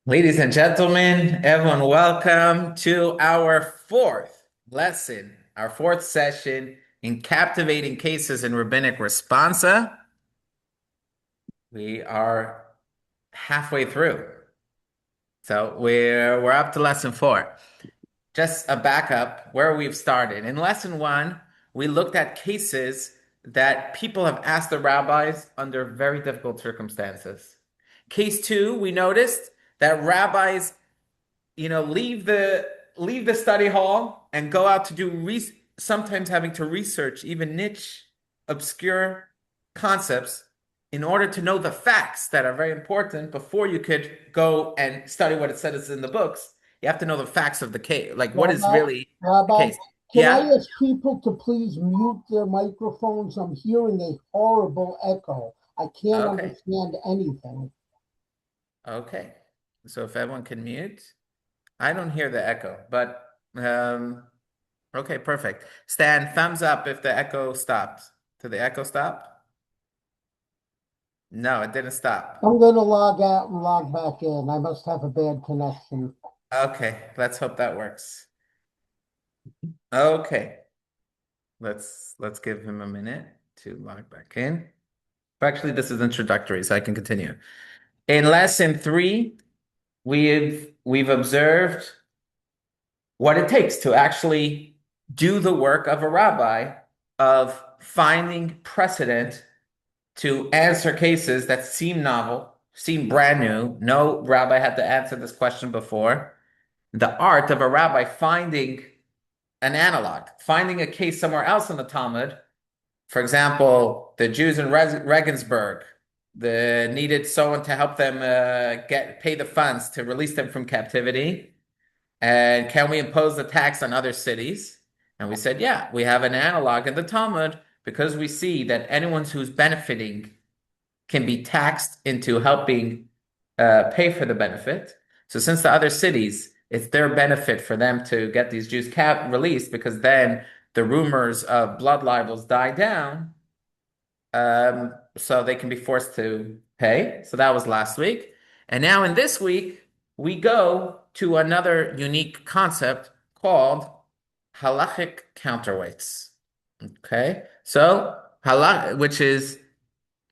Ladies and gentlemen, everyone, welcome to our fourth lesson, our fourth session in captivating cases in Rabbinic Responsa. We are halfway through, so we're up to lesson four. Just a backup where we've started. In lesson one, we looked at cases that people have asked the rabbis under very difficult circumstances. Case two, we noticed that rabbis leave the study hall and go out to do sometimes having to research even niche, obscure concepts in order to know the facts that are very important before you could go and study what it says in the books. You have to know the facts of the case, like what is Rabbi, really the Rabbi, case. can I Yeah? ask people to please mute their microphones? I'm hearing a horrible echo. I can't Okay. understand anything. Okay. So if everyone can mute, I don't hear the echo, but okay, perfect. Stan, thumbs up if the echo stopped. Did the echo stop? No, it didn't stop. I'm going to log out and log back in. I must have a bad connection. Okay, let's hope that works. Okay, let's give him a minute to log back in. Actually, this is introductory, so I can continue. In lesson three, we've observed what it takes to actually do the work of a rabbi of finding precedent to answer cases that seem novel, seem brand new. No rabbi had to answer this question before. The art of a rabbi finding an analog, finding a case somewhere else in the Talmud. For example, the Jews in Regensburg, the needed someone to help them pay the funds to release them from captivity. And can we impose the tax on other cities? And we said, yeah, we have an analog in the Talmud because we see that anyone who's benefiting can be taxed into helping pay for the benefit. So since the other cities, it's their benefit for them to get these Jews released because then the rumors of blood libels die down, so they can be forced to pay. So that was last week. And now in this week, we go to another unique concept called halachic counterweights. Okay, so which is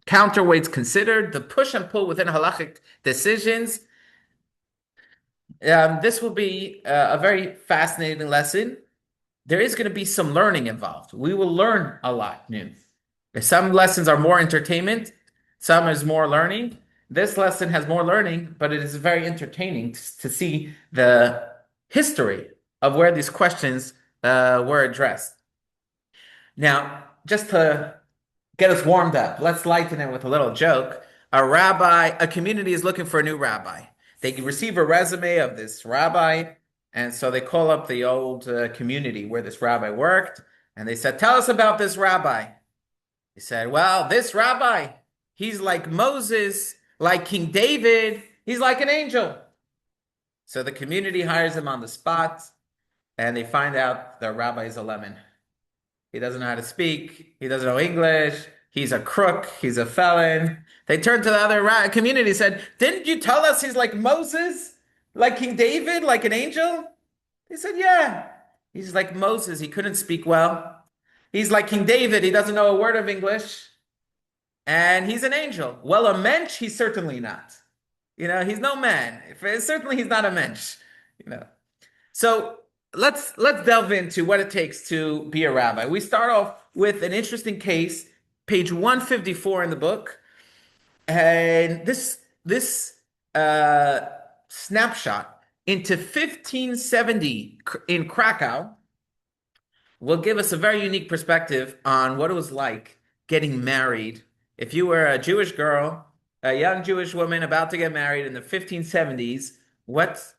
counterweights considered, the push and pull within halachic decisions. This will be a very fascinating lesson. There is going to be some learning involved. We will learn a lot new. Some lessons are more entertainment, some is more learning. This lesson has more learning, but it is very entertaining to see the history of where these questions were addressed. Now, just to get us warmed up, let's lighten it with a little joke. A community is looking for a new rabbi. They receive a resume of this rabbi, and so they call up the old community where this rabbi worked, and they said, "Tell us about this rabbi." He said, "Well, this rabbi, he's like Moses, like King David, he's like an angel." So the community hires him on the spot, and they find out the rabbi is a lemon. He doesn't know how to speak. He doesn't know English. He's a crook. He's a felon. They turned to the other community and said, "Didn't you tell us he's like Moses, like King David, like an angel?" They said, "Yeah. He's like Moses. He couldn't speak well. He's like King David. He doesn't know a word of English. And he's an angel." Well, a mensch, he's certainly not. He's no man. Certainly, he's not a mensch. You know. So let's delve into what it takes to be a rabbi. We start off with an interesting case, page 154 in the book, and this uh, snapshot into 1570 in Krakow will give us a very unique perspective on what it was like getting married. If you were a Jewish girl, a young Jewish woman about to get married in the 1570s, what's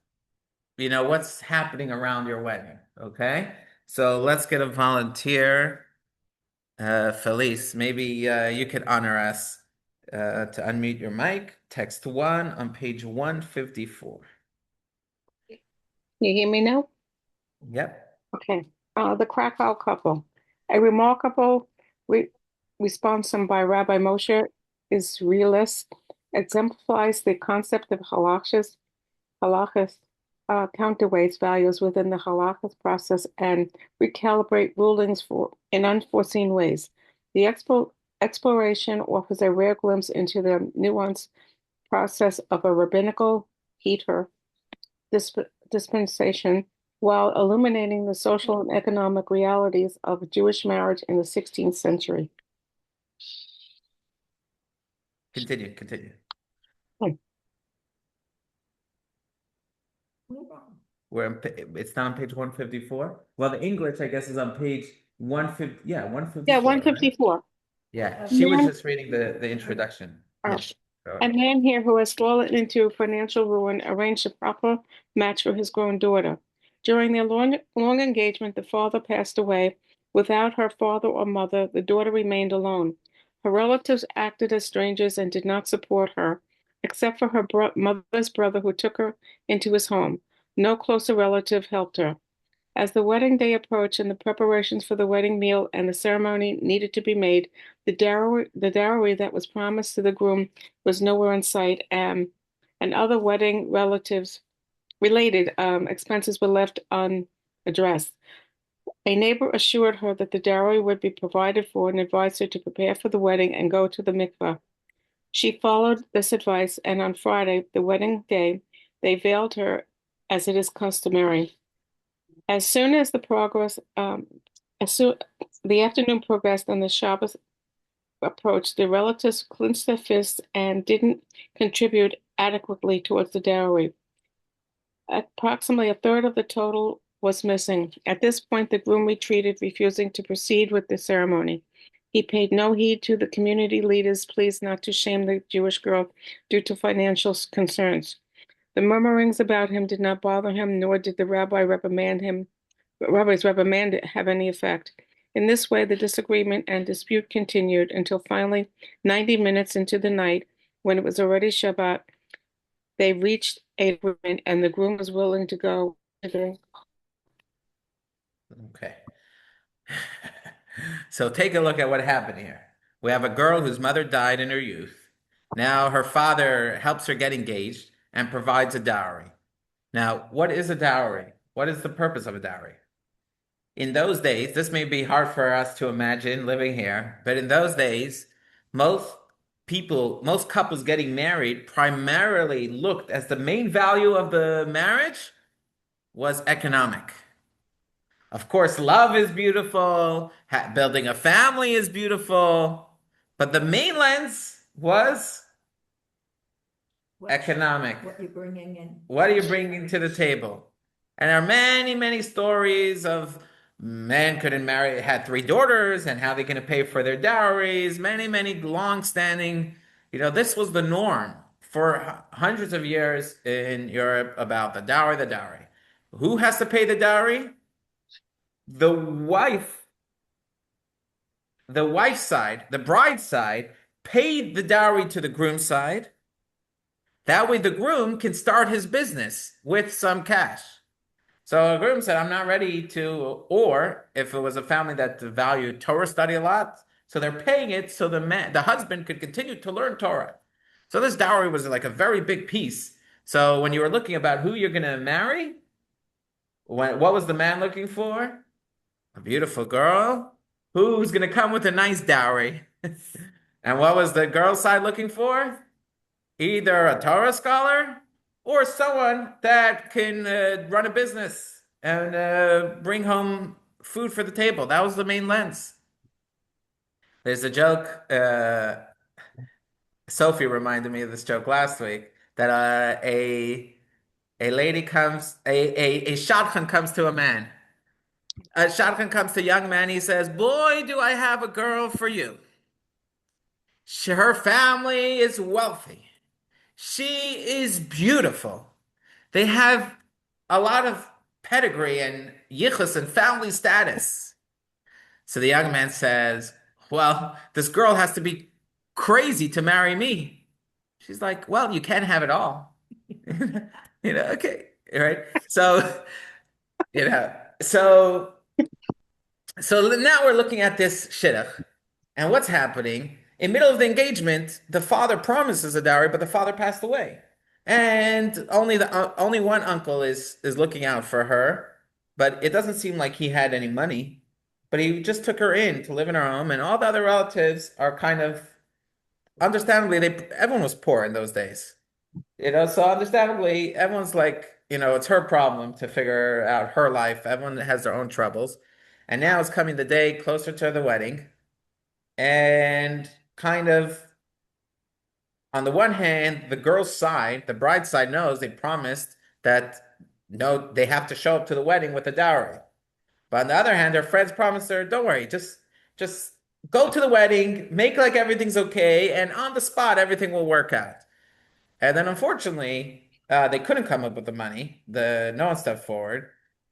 happening around your wedding. Okay, so let's get a volunteer. Felice, maybe you could honor us to unmute your mic. Text one on page 154. You hear me now? Yep. Okay. The Krakow couple. A remarkable re response by Rabbi Moshe is realist, exemplifies the concept of halachas halachas counterweights values within the halachas process and recalibrate rulings in unforeseen ways. The exploration offers a rare glimpse into the nuanced process of a rabbinical heter dispensation while illuminating the social and economic realities of Jewish marriage in the 16th century. Continue. Hmm. It's not on page 154. Well, the English, I guess, is on page 150. Yeah, 154. Yeah, Right? 154. Yeah, she was just reading the introduction. Oh. Yeah. A man here who has fallen into financial ruin arranged a proper match for his grown daughter. During their long engagement, the father passed away. Without her father or mother, the daughter remained alone. Her relatives acted as strangers and did not support her, except for her mother's brother who took her into his home. No closer relative helped her. As the wedding day approached and the preparations for the wedding meal and the ceremony needed to be made, the dowry that was promised to the groom was nowhere in sight, and other wedding relatives related expenses were left unaddressed. A neighbor assured her that the dowry would be provided for and advised her to prepare for the wedding and go to the mikveh. She followed this advice, and on Friday, the wedding day, they veiled her as it is customary. As soon as as soon the afternoon progressed and the Shabbos approached, the relatives clenched their fists and didn't contribute adequately towards the dowry. Approximately a third of the total was missing. At this point, the groom retreated, refusing to proceed with the ceremony. He paid no heed to the community leaders' pleas not to shame the Jewish girl due to financial concerns. The murmurings about him did not bother him, nor did the rabbis reprimand have any effect. In this way, the disagreement and dispute continued until finally, 90 minutes into the night, when it was already Shabbat, they reached a agreement and the groom was willing to go. Okay. So take a look at what happened here. We have a girl whose mother died in her youth. Now her father helps her get engaged and provides a dowry. Now, what is a dowry? What is the purpose of a dowry? In those days, this may be hard for us to imagine living here, but in those days, most most couples getting married primarily looked as the main value of the marriage was economic. Of course, love is beautiful, building a family is beautiful, but the main lens was economic. What you're bringing in. What are you bringing to the table? And there are many stories of men couldn't marry, had three daughters, and how they're going to pay for their dowries. Many long-standing, this was the norm for hundreds of years in Europe about the dowry. Who has to pay the dowry? The wife's side, the bride's side, paid the dowry to the groom's side. That way the groom can start his business with some cash. So the groom said, I'm not ready to, or if it was a family that valued Torah study a lot, so they're paying it so the husband could continue to learn Torah. So this dowry was like a very big piece. So when you were looking about who you're going to marry, what was the man looking for? A beautiful girl who's going to come with a nice dowry. And what was the girl's side looking for? Either a Torah scholar or someone that can run a business and bring home food for the table. That was the main lens. There's a joke. Sophie reminded me of this joke last week that a lady comes, a shadchan comes to a man. A shadchan comes to a young man. He says, "Boy, do I have a girl for you. Her family is wealthy. She is beautiful. They have a lot of pedigree and yichus and family status." So the young man says, "Well, this girl has to be crazy to marry me." She's like, "Well, you can have it all." Okay, right? So, you know, so now we're looking at this shidduch, and what's happening? In middle of the engagement, the father promises a dowry, but the father passed away. And only one uncle is looking out for her, but it doesn't seem like he had any money. But he just took her in to live in her home, and all the other relatives are kind of understandably everyone was poor in those days. So understandably, everyone's like, it's her problem to figure out her life. Everyone has their own troubles. And now it's coming the day closer to the wedding, and kind of on the one hand, the girl's side, the bride's side knows they promised that no, they have to show up to the wedding with a dowry. But on the other hand, her friends promised her, don't worry, just go to the wedding, make like everything's okay, and on the spot everything will work out. And then unfortunately, they couldn't come up with the money. No one stepped forward.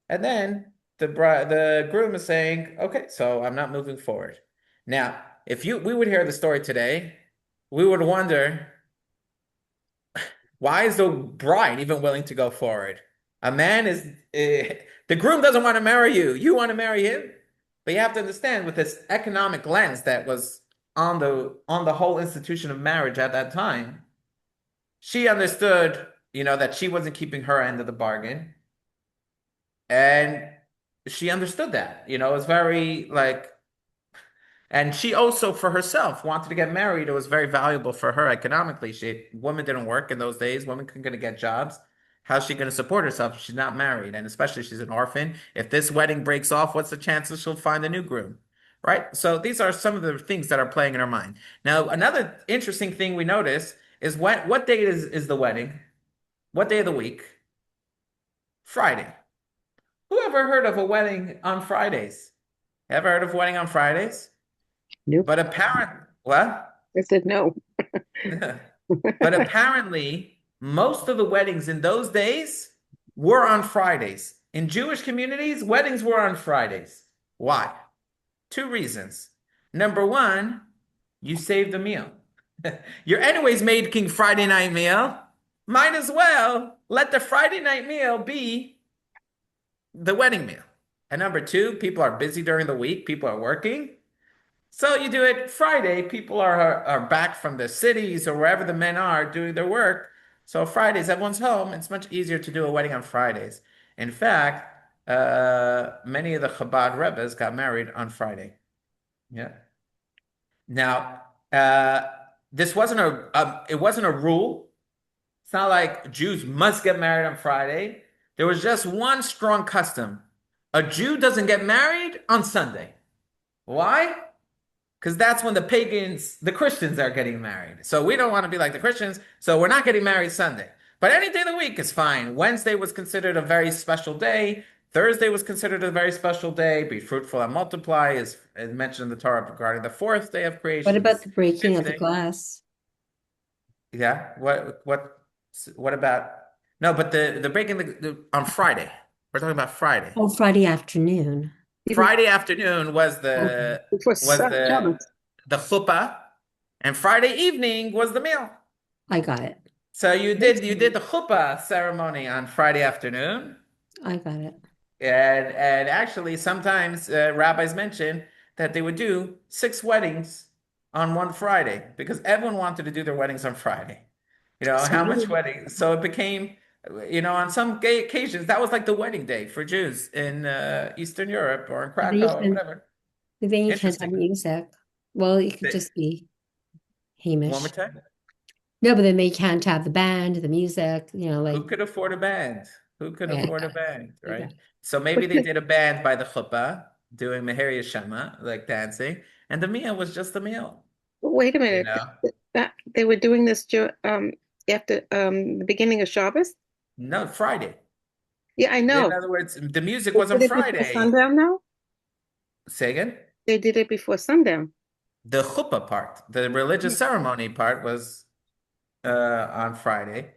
And then the groom is saying, okay, so I'm not moving forward. Now, if we would hear the story today, we would wonder, why is the bride even willing to go forward? A man is the groom doesn't want to marry you. You want to marry him. But you have to understand, with this economic lens that was on the whole institution of marriage at that time, she understood, that she wasn't keeping her end of the bargain. And she understood that. It was very like, and she also for herself wanted to get married. It was very valuable for her economically. Women didn't work in those days. Women couldn't gonna get jobs. How's she gonna support herself if she's not married? And especially if she's an orphan. If this wedding breaks off, what's the chances she'll find a new groom? Right? So these are some of the things that are playing in her mind. Now, another interesting thing we notice is what day is the wedding? What day of the week? Friday. Who ever heard of a wedding on Fridays? Ever heard of a wedding on Fridays? Nope. But what? I said no. But apparently, most of the weddings in those days were on Fridays. In Jewish communities, weddings were on Fridays. Why? Two reasons. Number one, you saved a meal. You're anyways making Friday night meal. Might as well let the Friday night meal be the wedding meal. And number two, people are busy during the week. People are working. So you do it Friday. People are back from the cities or wherever the men are doing their work. So Fridays, everyone's home. It's much easier to do a wedding on Fridays. In fact, many of the Chabad Rebbes got married on Friday. Yeah. Now, this wasn't it wasn't a rule. It's not like Jews must get married on Friday. There was just one strong custom. A Jew doesn't get married on Sunday. Why? Because that's when the Christians are getting married. So we don't want to be like the Christians, so we're not getting married Sunday. But any day of the week is fine. Wednesday was considered a very special day. Thursday was considered a very special day. Be fruitful and multiply is mentioned in the Torah regarding the fourth day of creation. What about the breaking of the day. glass? Yeah. What about? No, but the breaking on Friday. We're talking about Friday. Oh, Friday afternoon. Friday afternoon was the chuppah, and Friday evening was the meal. I got it. So you did the chuppah ceremony on Friday afternoon. I got it. And actually sometimes rabbis mention that they would do 6 weddings on one Friday because everyone wanted to do their weddings on Friday. How much weddings? So it became, on some gay occasions, that was like the wedding day for Jews in Eastern Europe or in Krakow or whatever. Then you can't have music. Well, it could just be Hamish. One more time? No, but then they can't have the band, the music, like. Who could afford a band? Who could afford a band, right? Yeah. So maybe they did a band by the chuppah doing Meher Yeshama, like dancing, and the meal was just the meal. Wait a minute. That they were doing this after the beginning of Shabbos? No, Friday. Yeah, I know. In other words, the music was on Friday. Sundown now? Say again? They did it before sundown. The chuppah part, the religious ceremony part was on Friday.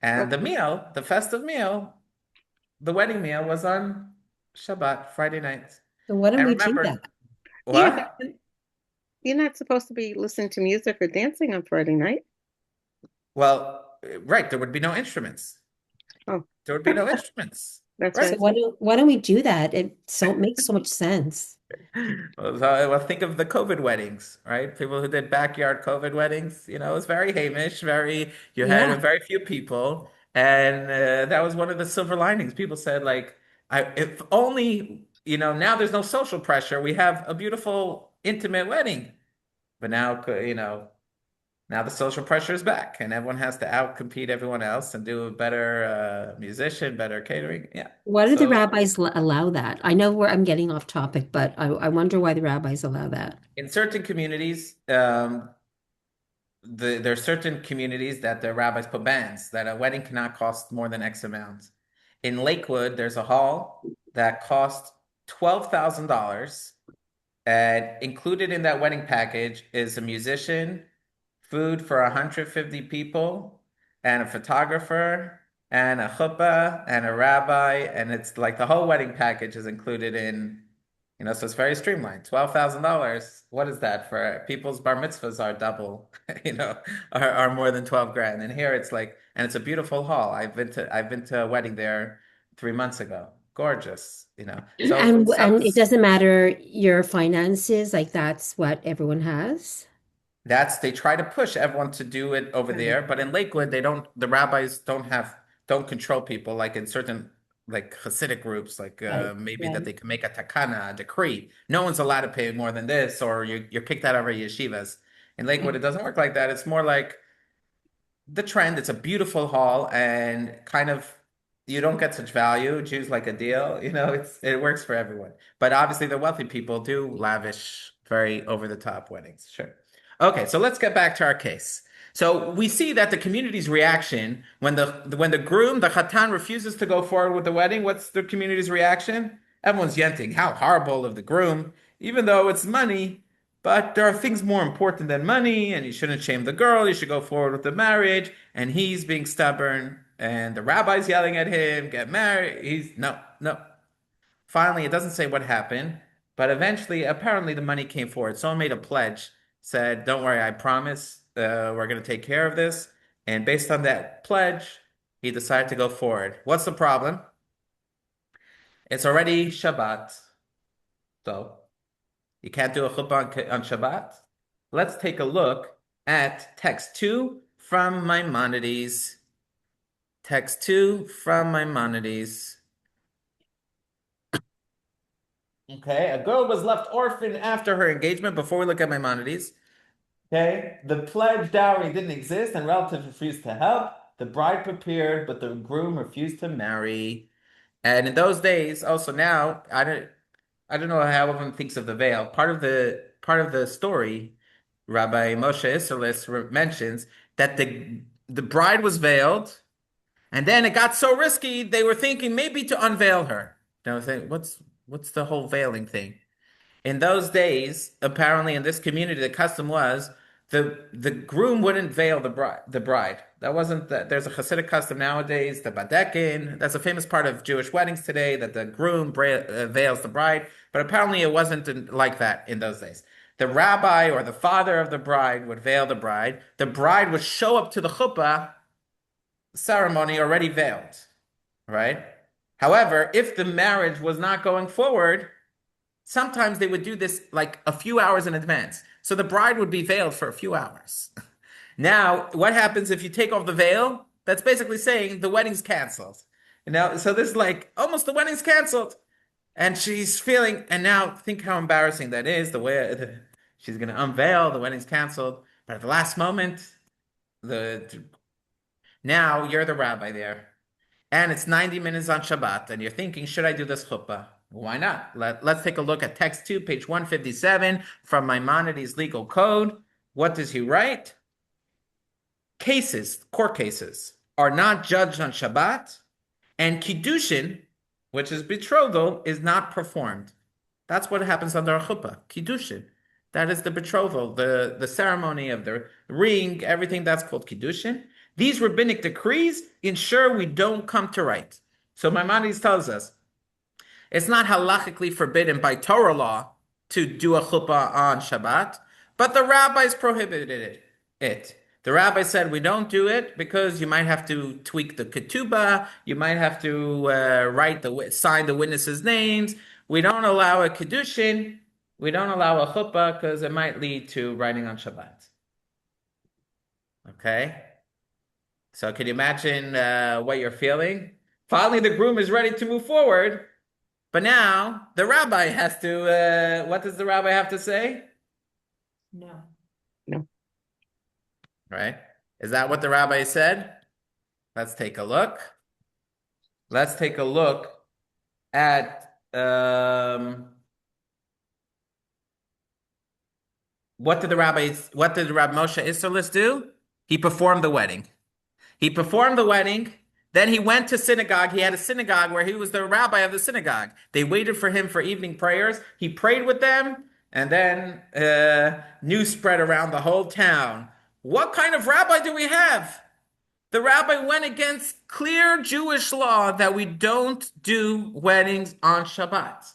And the meal, the festive meal, the wedding meal was on Shabbat, Friday night. So why don't we do that? What? Yeah, you're not supposed to be listening to music or dancing on Friday night. Well, right, there would be no instruments. Oh. There would be no instruments. That's Right. So fantastic. why don't we do that? Makes so much sense. Well, think of the COVID weddings, right? People who did backyard COVID weddings, it was very Hamish, you had Yeah. very few people. And that was one of the silver linings. People said, like, if only, now there's no social pressure. We have a beautiful, intimate wedding. But now, now the social pressure is back and everyone has to outcompete everyone else and do a better musician, better catering. Yeah. Why do the So rabbis allow that? I know where I'm getting off topic, but I wonder why the rabbis allow that. in certain communities, there are certain communities that the rabbis put bans that a wedding cannot cost more than X amount. In Lakewood, there's a hall that costs $12,000, and included in that wedding package is a musician, food for 150 people, and a photographer, and a chuppah, and a rabbi, and it's like the whole wedding package is included in, so it's very streamlined. $12,000. What is that for people's bar mitzvahs are double, are more than 12 grand. And here it's like, and it's a beautiful hall. I've been to a wedding there 3 months ago. Gorgeous. So And it doesn't matter your finances, like that's what everyone has. they try to push everyone to do it over Right. there, but in Lakewood, the rabbis don't control people like in certain like Hasidic groups, like Right. maybe that Right. they can make a takana, a decree. No one's allowed to pay more than this, or you're kicked out of our yeshivas. In Lakewood, Right. it doesn't work like that. It's more like the trend. It's a beautiful hall, and kind of you don't get such value. Jews like a deal, it works for everyone. But obviously, the wealthy people do lavish, very over the top weddings. Sure. Okay, so let's get back to our case. So we see that the community's reaction when the groom, the Khatan, refuses to go forward with the wedding. What's the community's reaction? Everyone's yenting. How horrible of the groom, even though it's money. But there are things more important than money, and you shouldn't shame the girl. You should go forward with the marriage. And he's being stubborn, and the rabbi's yelling at him, get married. He's no, no. Finally, it doesn't say what happened, but eventually, apparently, the money came forward. Someone made a pledge, said, don't worry, I promise, we're going to take care of this. And based on that pledge, he decided to go forward. What's the problem? It's already Shabbat. So you can't do a chuppah on Shabbat. Let's take a look at text 2 from Maimonides. Text 2 from Maimonides. Okay, a girl was left orphaned after her engagement. Before we look at Maimonides, okay, the pledge dowry didn't exist and relatives refused to help. The bride prepared, but the groom refused to marry. And in those days, also now, I don't know how everyone thinks of the veil. Part of the story, Rabbi Moshe Isserles mentions that the bride was veiled, and then it got so risky they were thinking maybe to unveil her. Now, saying, what's the whole veiling thing? In those days, apparently in this community, the custom was the groom wouldn't veil the bride. That wasn't that. There's a Hasidic custom nowadays, the badekin. That's a famous part of Jewish weddings today, that the groom veils the bride. But apparently, it wasn't like that in those days. The rabbi or the father of the bride would veil the bride. The bride would show up to the chuppah ceremony already veiled, right? However, if the marriage was not going forward, sometimes they would do this like a few hours in advance. So the bride would be veiled for a few hours. Now, what happens if you take off the veil? That's basically saying the wedding's canceled. So this is like almost the wedding's canceled. And she's feeling, and now think how embarrassing that is, the way she's going to unveil, the wedding's canceled. But at the last moment, the now you're the rabbi there. And it's 90 minutes on Shabbat, and you're thinking, should I do this chuppah? Why not? Let's take a look at text 2, page 157 from Maimonides' legal code. What does he write? Court cases, are not judged on Shabbat, and Kiddushin, which is betrothal, is not performed. That's what happens under a chuppah, Kiddushin. That is the betrothal, the ceremony of the ring, everything that's called Kiddushin. These rabbinic decrees ensure we don't come to right. So Maimonides tells us it's not halachically forbidden by Torah law to do a chuppah on Shabbat, but the rabbis prohibited it. The rabbi said we don't do it because you might have to tweak the ketubah, you might have to sign the witnesses' names. We don't allow a kedushin, we don't allow a chuppah because it might lead to writing on Shabbat. Okay, so can you imagine what you're feeling? Finally, the groom is ready to move forward, but now the rabbi has to. What does the rabbi have to say? No. Right? Is that what the rabbi said? Let's take a look. Let's take a look at what did Rabbi Moshe Isserles do? He performed the wedding. He performed the wedding. Then he went to synagogue. He had a synagogue where he was the rabbi of the synagogue. They waited for him for evening prayers. He prayed with them, and then news spread around the whole town. What kind of rabbi do we have? The rabbi went against clear Jewish law that we don't do weddings on Shabbat.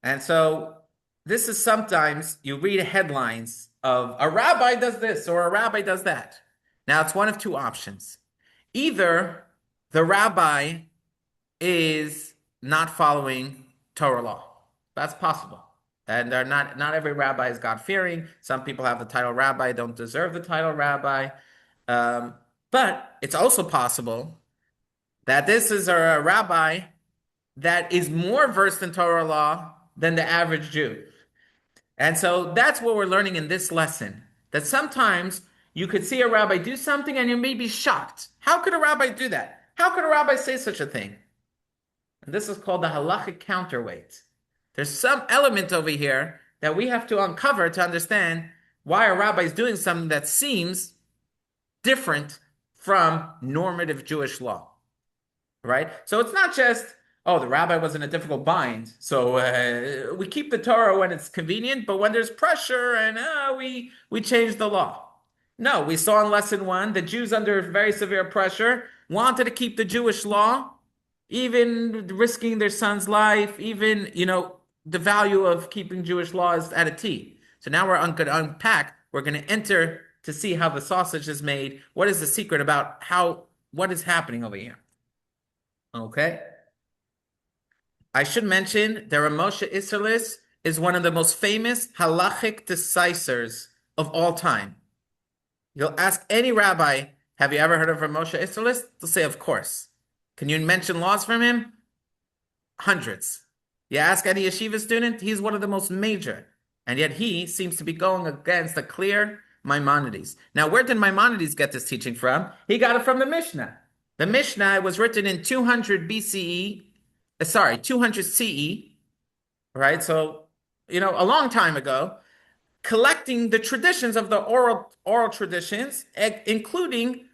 And so this is sometimes you read headlines of a rabbi does this or a rabbi does that. Now it's one of two options. Either the rabbi is not following Torah law. That's possible. And they're not every rabbi is God-fearing. Some people have the title rabbi, don't deserve the title rabbi. But it's also possible that this is a rabbi that is more versed in Torah law than the average Jew. And so that's what we're learning in this lesson, that sometimes you could see a rabbi do something and you may be shocked. How could a rabbi do that? How could a rabbi say such a thing? And this is called the halachic counterweight. There's some element over here that we have to uncover to understand why a rabbi is doing something that seems different from normative Jewish law, right? So it's not just, oh, the rabbi was in a difficult bind, so we keep the Torah when it's convenient, but when there's pressure and we change the law. No, we saw in lesson 1, the Jews under very severe pressure wanted to keep the Jewish law, even risking their son's life, even, the value of keeping Jewish law is at a T. So now we're going to unpack, we're going to enter to see how the sausage is made. What is the secret about what is happening over here? Okay. I should mention that Moshe Isserles is one of the most famous halachic decisors of all time. You'll ask any rabbi, have you ever heard of Moshe Isserles? They'll say, of course. Can you mention laws from him? Hundreds. You ask any yeshiva student, he's one of the most major. And yet he seems to be going against a clear Maimonides. Now, where did Maimonides get this teaching from? He got it from the Mishnah. The Mishnah was written in 200 CE, right? So, a long time ago, collecting the traditions of the oral traditions, including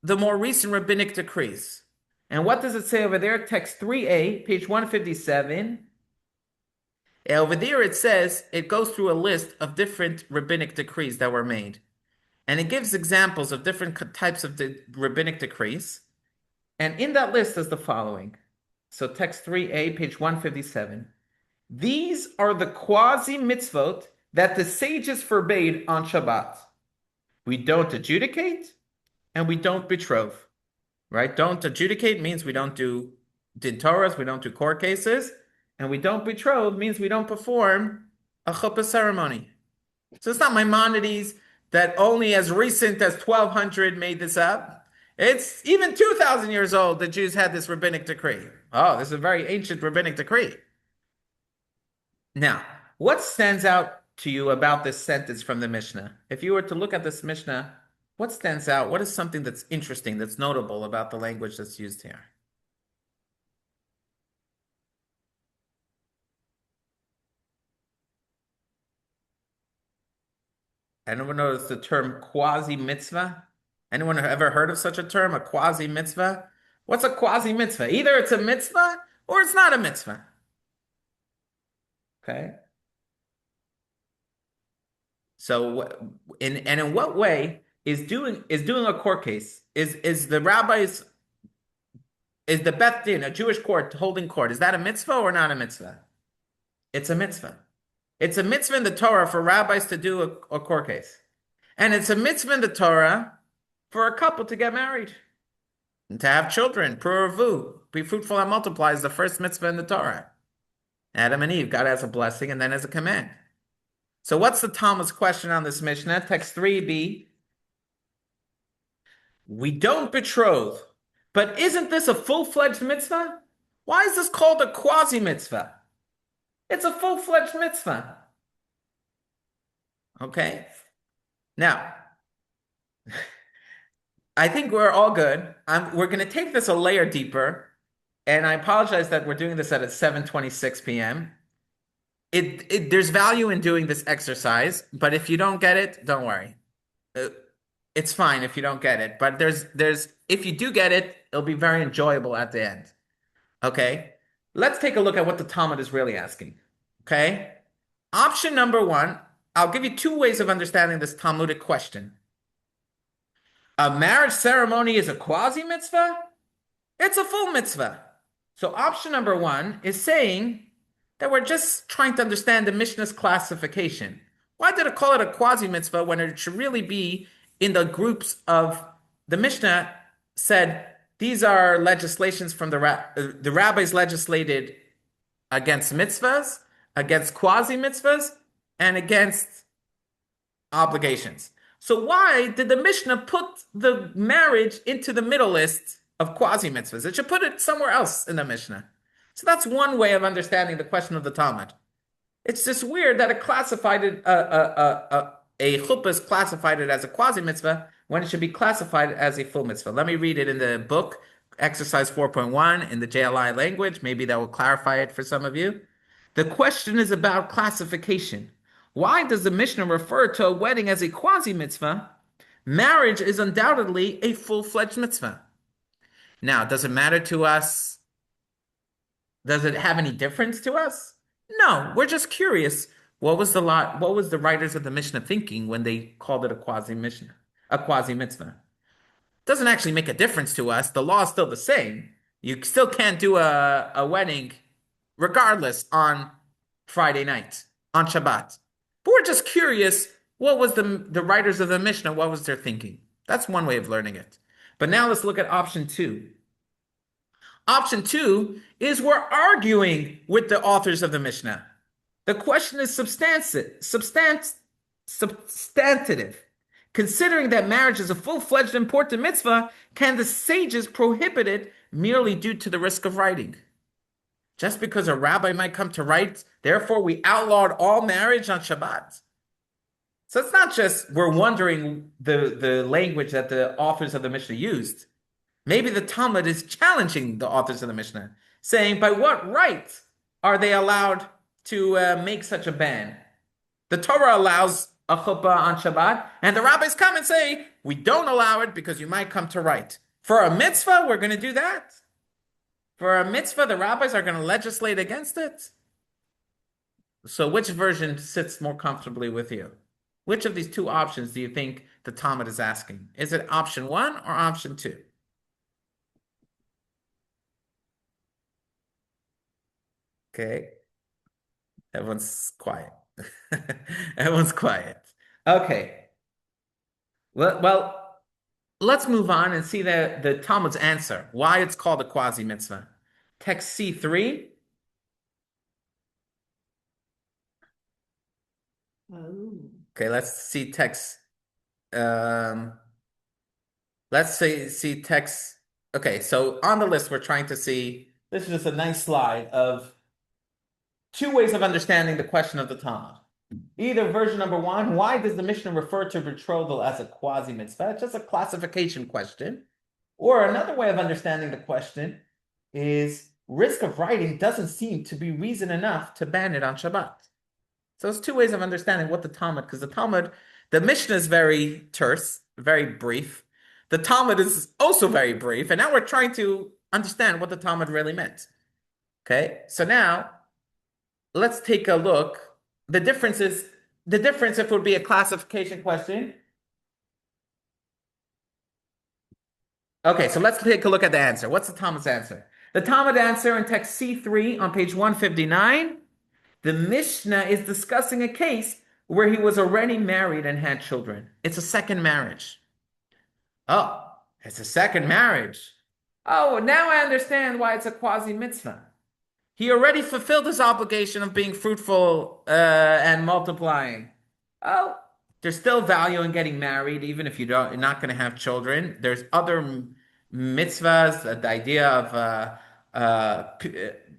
the more recent rabbinic decrees. And what does it say over there? Text 3a, page 157. Over there it says, it goes through a list of different rabbinic decrees that were made. And it gives examples of different types of rabbinic decrees. And in that list is the following. So text 3a, page 157. These are the quasi-mitzvot that the sages forbade on Shabbat. We don't adjudicate and we don't betroth. Right? Don't adjudicate means we don't do din Torahs, we don't do court cases. And we don't betroth means we don't perform a chuppah ceremony. So it's not Maimonides that only as recent as 1200 made this up. It's even 2,000 years old the Jews had this rabbinic decree. Oh, this is a very ancient rabbinic decree. Now, what stands out to you about this sentence from the Mishnah? If you were to look at this Mishnah, what stands out? What is something that's interesting, that's notable about the language that's used here? Anyone notice the term quasi-mitzvah? Anyone ever heard of such a term, a quasi-mitzvah? What's a quasi-mitzvah? Either it's a mitzvah or it's not a mitzvah. Okay? So, in what way is doing a court case, is the rabbis, is the Beth Din, a Jewish court holding court, is that a mitzvah or not a mitzvah? It's a mitzvah. It's a mitzvah in the Torah for rabbis to do a court case. And it's a mitzvah in the Torah for a couple to get married and to have children. Puravu, be fruitful and multiply is the first mitzvah in the Torah. Adam and Eve, God has a blessing and then as a command. So what's the Talmud's question on this Mishnah? Text 3b. We don't betroth, but isn't this a full-fledged mitzvah? Why is this called a quasi-mitzvah? It's a full-fledged mitzvah. Okay? Now, I think we're all good. We're going to take this a layer deeper, and I apologize that we're doing this at 7:26 p.m. There's value in doing this exercise, but if you don't get it, don't worry. It's fine if you don't get it, but if you do get it, it'll be very enjoyable at the end. Okay? Let's take a look at what the Talmud is really asking. Okay? Option number one, I'll give you two ways of understanding this Talmudic question. A marriage ceremony is a quasi-mitzvah? It's a full mitzvah. So option number one is saying that we're just trying to understand the Mishnah's classification. Why did it call it a quasi-mitzvah when it should really be in the groups of the Mishnah said these are legislations from the rabbis legislated against mitzvahs, against quasi-mitzvahs, and against obligations. So why did the Mishnah put the marriage into the middle list of quasi-mitzvahs? It should put it somewhere else in the Mishnah. So that's one way of understanding the question of the Talmud. It's just weird that it classified it, a chuppah is classified it as a quasi-mitzvah when it should be classified as a full mitzvah. Let me read it in the book, exercise 4.1, in the JLI language. Maybe that will clarify it for some of you. The question is about classification. Why does the Mishnah refer to a wedding as a quasi-mitzvah? Marriage is undoubtedly a full-fledged mitzvah. Now, does it matter to us? Does it have any difference to us? No, we're just curious. What was the writers of the Mishnah thinking when they called it a quasi-mitzvah? Doesn't actually make a difference to us. The law is still the same. You still can't do a wedding regardless on Friday night, on Shabbat. But we're just curious, what was the writers of the Mishnah, what was their thinking? That's one way of learning it. But now let's look at option two. Option two is we're arguing with the authors of the Mishnah. The question is substantive. Considering that marriage is a full-fledged important mitzvah, can the sages prohibit it merely due to the risk of writing? Just because a rabbi might come to write, therefore we outlawed all marriage on Shabbat. So it's not just we're wondering the language that the authors of the Mishnah used. Maybe the Talmud is challenging the authors of the Mishnah, saying, by what right are they allowed to make such a ban? The Torah allows a chuppah on Shabbat, and the rabbis come and say, we don't allow it because you might come to write. For a mitzvah, we're going to do that? For a mitzvah, the rabbis are going to legislate against it? So which version sits more comfortably with you? Which of these two options do you think the Talmud is asking? Is it option one or option two? Okay. Everyone's quiet. Everyone's quiet. Okay. Well, let's move on and see the Talmud's answer. Why it's called a quasi-mitzvah. Text C3. Okay, let's see text. Let's see text. Okay, so on the list, we're trying to see. This is just a nice slide of two ways of understanding the question of the Talmud. Either version number one, why does the Mishnah refer to betrothal as a quasi-mitzvah? It's just a classification question. Or another way of understanding the question is risk of writing doesn't seem to be reason enough to ban it on Shabbat. So it's two ways of understanding what the Talmud, because the Mishnah is very terse, very brief. The Talmud is also very brief, and now we're trying to understand what the Talmud really meant. Okay, so now let's take a look. The difference if it would be a classification question. Okay, so let's take a look at the answer. What's the Talmud's answer? The Talmud answer in text C3 on page 159, the Mishnah is discussing a case where he was already married and had children. It's a second marriage. Oh, it's a second marriage. Oh, now I understand why it's a quasi mitzvah. He already fulfilled his obligation of being fruitful and multiplying. Oh, there's still value in getting married, even if you're not going to have children. There's other mitzvahs, the idea of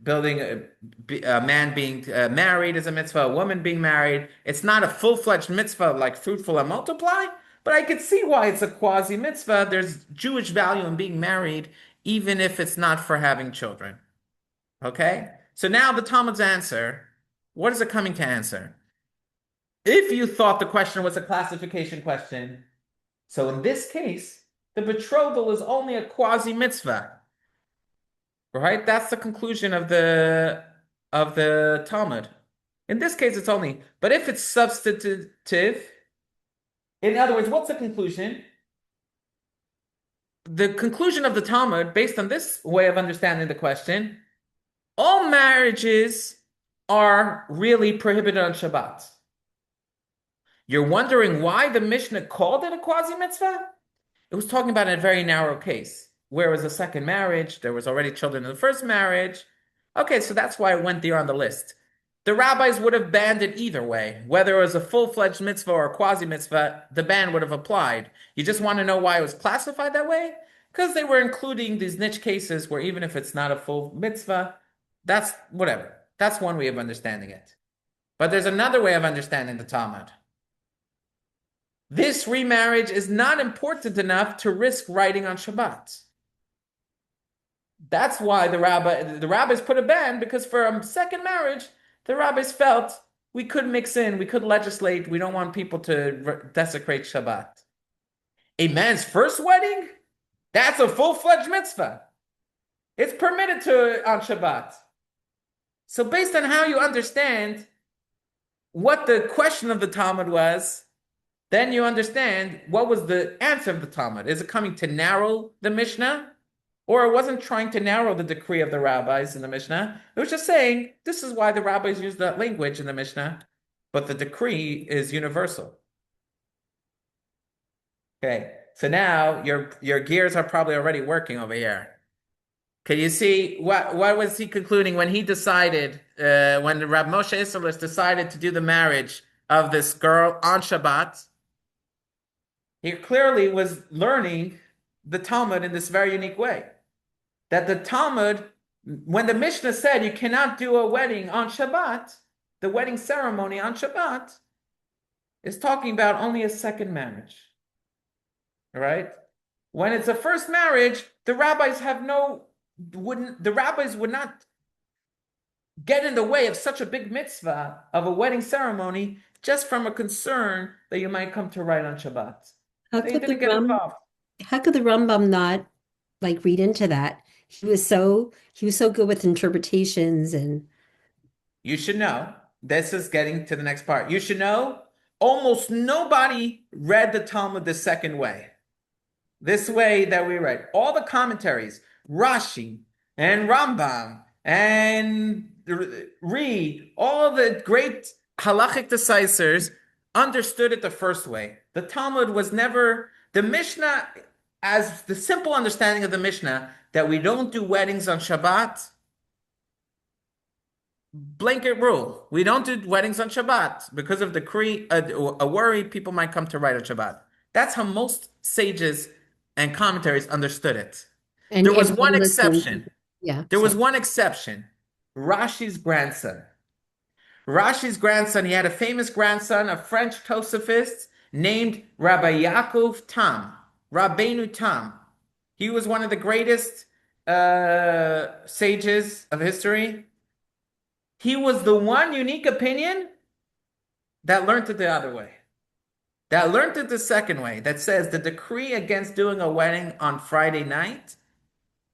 building a man being married is a mitzvah, a woman being married. It's not a full-fledged mitzvah like fruitful and multiply, but I could see why it's a quasi mitzvah. There's Jewish value in being married, even if it's not for having children. Okay? So now the Talmud's answer, what is it coming to answer? If you thought the question was a classification question, so in this case, the betrothal is only a quasi mitzvah. Right? That's the conclusion of the Talmud. In this case, it's only, but if it's substantive, in other words, what's the conclusion? The conclusion of the Talmud, based on this way of understanding the question, all marriages are really prohibited on Shabbat. You're wondering why the Mishnah called it a quasi-mitzvah? It was talking about a very narrow case, where it was a second marriage, there was already children in the first marriage. Okay, so that's why it went there on the list. The rabbis would have banned it either way. Whether it was a full-fledged mitzvah or a quasi-mitzvah, the ban would have applied. You just want to know why it was classified that way? Because they were including these niche cases where even if it's not a full mitzvah, that's whatever. That's one way of understanding it. But there's another way of understanding the Talmud. This remarriage is not important enough to risk writing on Shabbat. That's why the rabbis put a ban, because for a second marriage, the rabbis felt we could mix in, we could legislate, we don't want people to desecrate Shabbat. A man's first wedding? That's a full-fledged mitzvah. It's permitted on Shabbat. So based on how you understand what the question of the Talmud was, then you understand what was the answer of the Talmud. Is it coming to narrow the Mishnah? Or it wasn't trying to narrow the decree of the rabbis in the Mishnah. It was just saying, this is why the rabbis use that language in the Mishnah, but the decree is universal. Okay, so now your gears are probably already working over here. Can you see what was he concluding when he decided, when Rab Moshe Isserles decided to do the marriage of this girl on Shabbat? He clearly was learning the Talmud in this very unique way. That the Talmud, when the Mishnah said you cannot do a wedding on Shabbat, the wedding ceremony on Shabbat, is talking about only a second marriage. All right? When it's a first marriage, the rabbis would not get in the way of such a big mitzvah of a wedding ceremony just from a concern that you might come to write on Shabbat. How They could didn't get involved. how could the Rambam not like read into that? He was so good with interpretations and You should know. This is getting to the next part. You should know almost nobody read the Talmud the second way. This way that we read. All the commentaries, Rashi and Rambam and Reed, all the great halachic decisors understood it the first way. The Talmud was never, the Mishnah, as the simple understanding of the Mishnah, that we don't do weddings on Shabbat, blanket rule. We don't do weddings on Shabbat because of a worry people might come to write on Shabbat. That's how most sages and commentaries understood it. There was one exception. Yeah. There was one exception. Rashi's grandson. Rashi's grandson, he had a famous grandson, a French Tosafist named Rabbi Yaakov Tam, Rabbeinu Tam. He was one of the greatest sages of history. He was the one unique opinion that learned it the other way. That learned it the second way, that says the decree against doing a wedding on Friday night,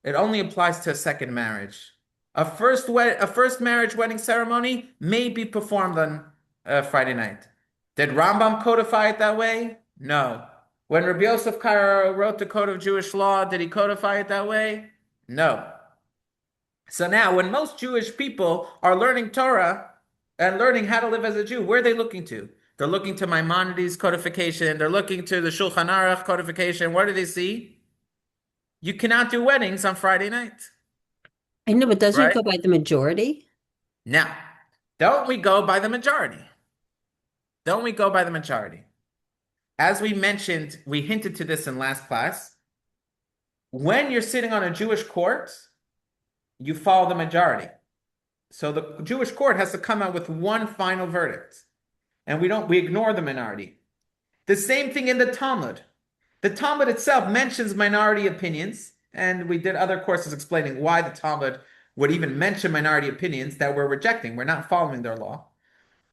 it only applies to a second marriage. A first marriage wedding ceremony may be performed on Friday night. Did Rambam codify it that way? No. When Rabbi Yosef Karo wrote the Code of Jewish Law, did he codify it that way? No. So now, when most Jewish people are learning Torah and learning how to live as a Jew, where are they looking to? They're looking to Maimonides codification. They're looking to the Shulchan Aruch codification. What do they see? You cannot do weddings on Friday night, I know, but doesn't it right? go by the majority? Now, don't we go by the majority? Don't we go by the majority? As we mentioned, we hinted to this in last class. When you're sitting on a Jewish court, you follow the majority. So the Jewish court has to come out with one final verdict. And we ignore the minority. The same thing in the Talmud. The Talmud itself mentions minority opinions, and we did other courses explaining why the Talmud would even mention minority opinions that we're rejecting. We're not following their law.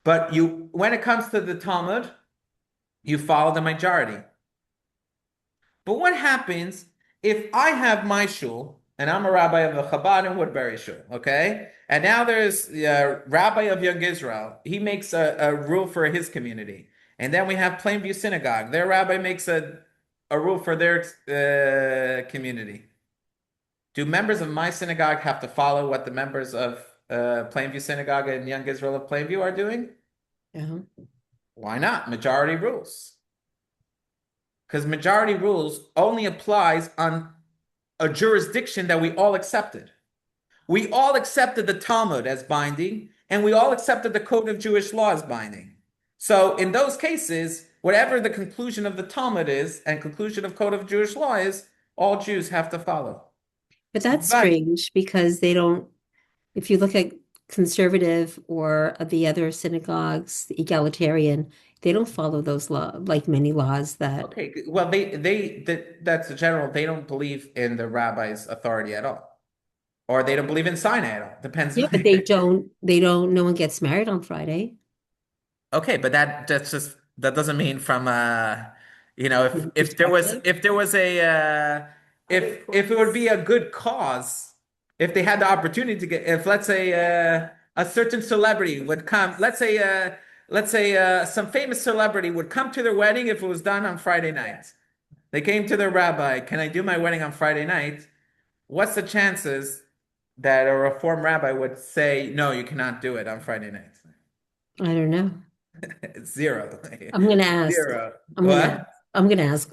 But when it comes to the Talmud, you follow the majority. But what happens if I have my shul, and I'm a rabbi of the Chabad in Woodbury shul, okay? And now there's a rabbi of Young Israel. He makes a rule for his community. And then we have Plainview Synagogue. Their rabbi makes a rule for their community. Do members of my synagogue have to follow what the members of Plainview Synagogue and Young Israel of Plainview are doing? Yeah. Why not? Majority rules. Because majority rules only applies on a jurisdiction that we all accepted. We all accepted the Talmud as binding, and we all accepted the Code of Jewish Law as binding. So in those cases, whatever the conclusion of the Talmud is and conclusion of Code of Jewish Law is, all Jews have to follow. But that's But strange because they don't, if you look at conservative or the other synagogues, the egalitarian, they don't follow those like many laws that. okay, well, that's the general. They don't believe in the rabbi's authority at all, or they don't believe in Sinai at all. Depends. Yeah, but no one gets married on Friday. Okay, but that doesn't mean from From if there was perspective. if it would be a good cause, if they had the opportunity to get, if let's say a certain celebrity would come, let's say some famous celebrity would come to their wedding if it was done on Friday night. They came to their rabbi, can I do my wedding on Friday night? What's the chances that a Reform rabbi would say, no, you cannot do it on Friday night? I don't know. It's zero. I'm gonna ask. Zero. I'm gonna What? I'm gonna ask.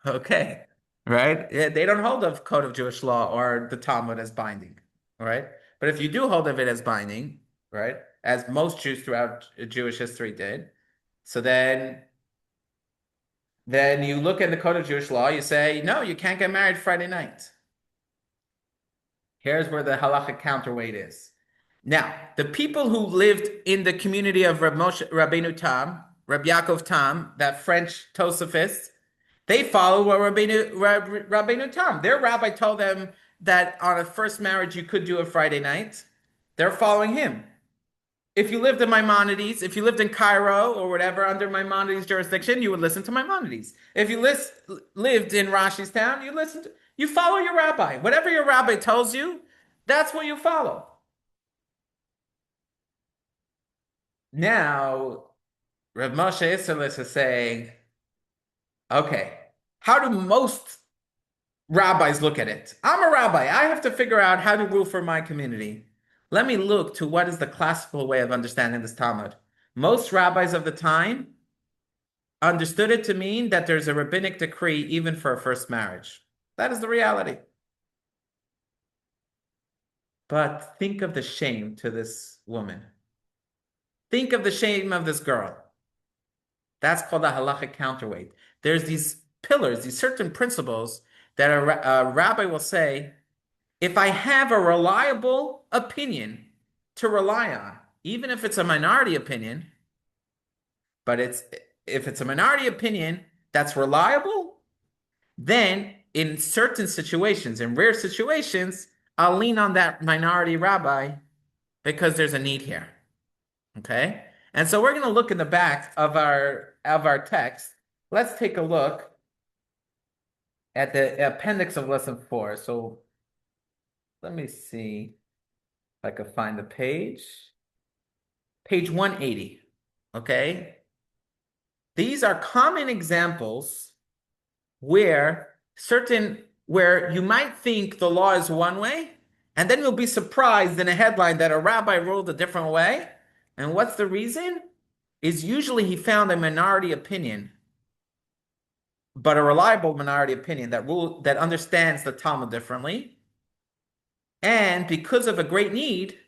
Okay. Right? Yeah, they don't hold of Code of Jewish Law or the Talmud as binding. Right? But if you do hold of it as binding, right? As most Jews throughout Jewish history did, so then you look at the Code of Jewish Law, you say, no, you can't get married Friday night. Here's where the halachic counterweight is. Now, the people who lived in the community of Rabbeinu Tam, Rabbi Yaakov Tam, that French Tosafist, they follow what Rabbeinu Tam. Their rabbi told them that on a first marriage you could do a Friday night. They're following him. If you lived in Maimonides, if you lived in Cairo or whatever under Maimonides jurisdiction, you would listen to Maimonides. If you lived in Rashi's town, you follow your rabbi. Whatever your rabbi tells you, that's what you follow. Now, Rav Moshe Isserles is saying, okay, how do most rabbis look at it? I'm a rabbi. I have to figure out how to rule for my community. Let me look to what is the classical way of understanding this Talmud. Most rabbis of the time understood it to mean that there's a rabbinic decree even for a first marriage. That is the reality. But think of the shame to this woman. Think of the shame of this girl. That's called a halachic counterweight. There's these pillars, these certain principles that a rabbi will say, if I have a reliable opinion to rely on, even if it's a minority opinion, but if it's a minority opinion that's reliable, then in certain situations, in rare situations, I'll lean on that minority rabbi because there's a need here. Okay? And so we're going to look in the back of our text. Let's take a look at the appendix of lesson 4. So let me see if I can find the page. Page 180. Okay? These are common examples where you might think the law is one way, and then you'll be surprised in a headline that a rabbi ruled a different way. And what's the reason? is usually he found a minority opinion, but a reliable minority opinion that understands the Talmud differently. And because of a great need,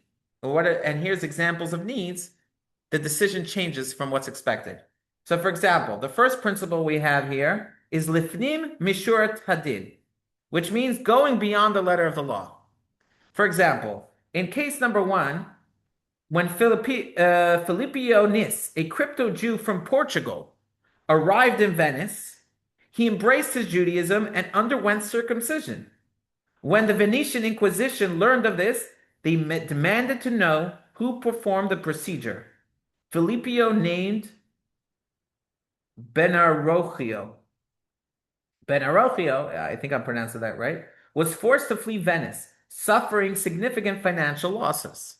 and here's examples of needs, the decision changes from what's expected. So, for example, the first principle we have here is lifnim mishurat hadin, which means going beyond the letter of the law. For example, in case number one, when Filipio Nis, a crypto Jew from Portugal, arrived in Venice, he embraced his Judaism and underwent circumcision. When the Venetian Inquisition learned of this, they demanded to know who performed the procedure. Filipio named Benarrochio, I think I'm pronouncing that right, was forced to flee Venice, suffering significant financial losses.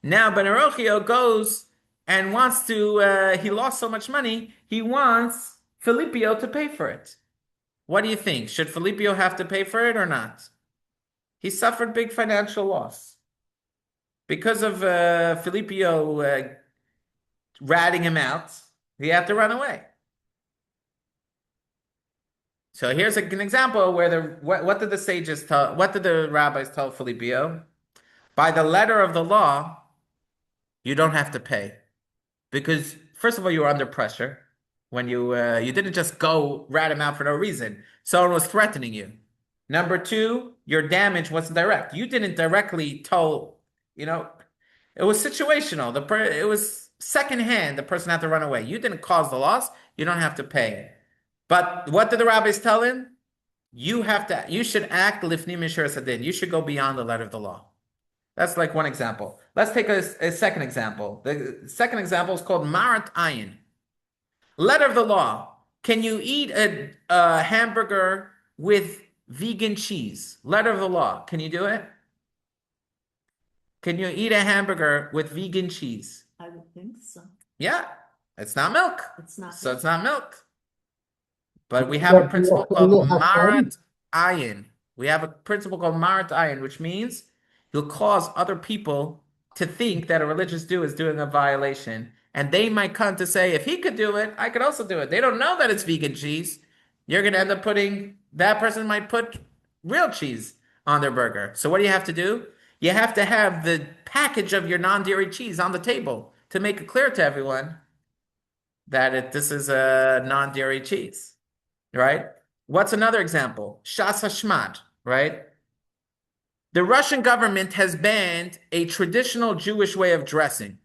Now Benarrochio goes and wants to, he lost so much money, he wants Filipio to pay for it. What do you think? Should Filipio have to pay for it or not? He suffered big financial loss. Because of Filipio ratting him out, he had to run away. So here's an example where what did the sages tell? What did the rabbis tell Filipio? By the letter of the law, you don't have to pay, because first of all, you were under pressure when you didn't just go rat him out for no reason. Someone was threatening you. Number two, your damage wasn't direct. You didn't directly tell. It was situational. It was secondhand. The person had to run away. You didn't cause the loss. You don't have to pay. But what did the rabbis tell him? You should act lifnim mishurat hadin. You should go beyond the letter of the law. That's like one example. Let's take a second example. The second example is called marat ayin. Letter of the law. Can you eat a hamburger with vegan cheese? Letter of the law. Can you do it? Can you eat a hamburger with vegan cheese? I would think so. Yeah. It's not milk. It's not. So it's not milk. But we have a principle called marat ayin. We have a principle called marat ayin, which means you'll cause other people to think that a religious Jew is doing a violation. And they might come to say, if he could do it, I could also do it. They don't know that it's vegan cheese. You're going to end up that person might put real cheese on their burger. So what do you have to do? You have to have the package of your non-dairy cheese on the table to make it clear to everyone that this is a non-dairy cheese. Right? What's another example? Shas Hashmad, right? The Russian government has banned a traditional Jewish way of dressing.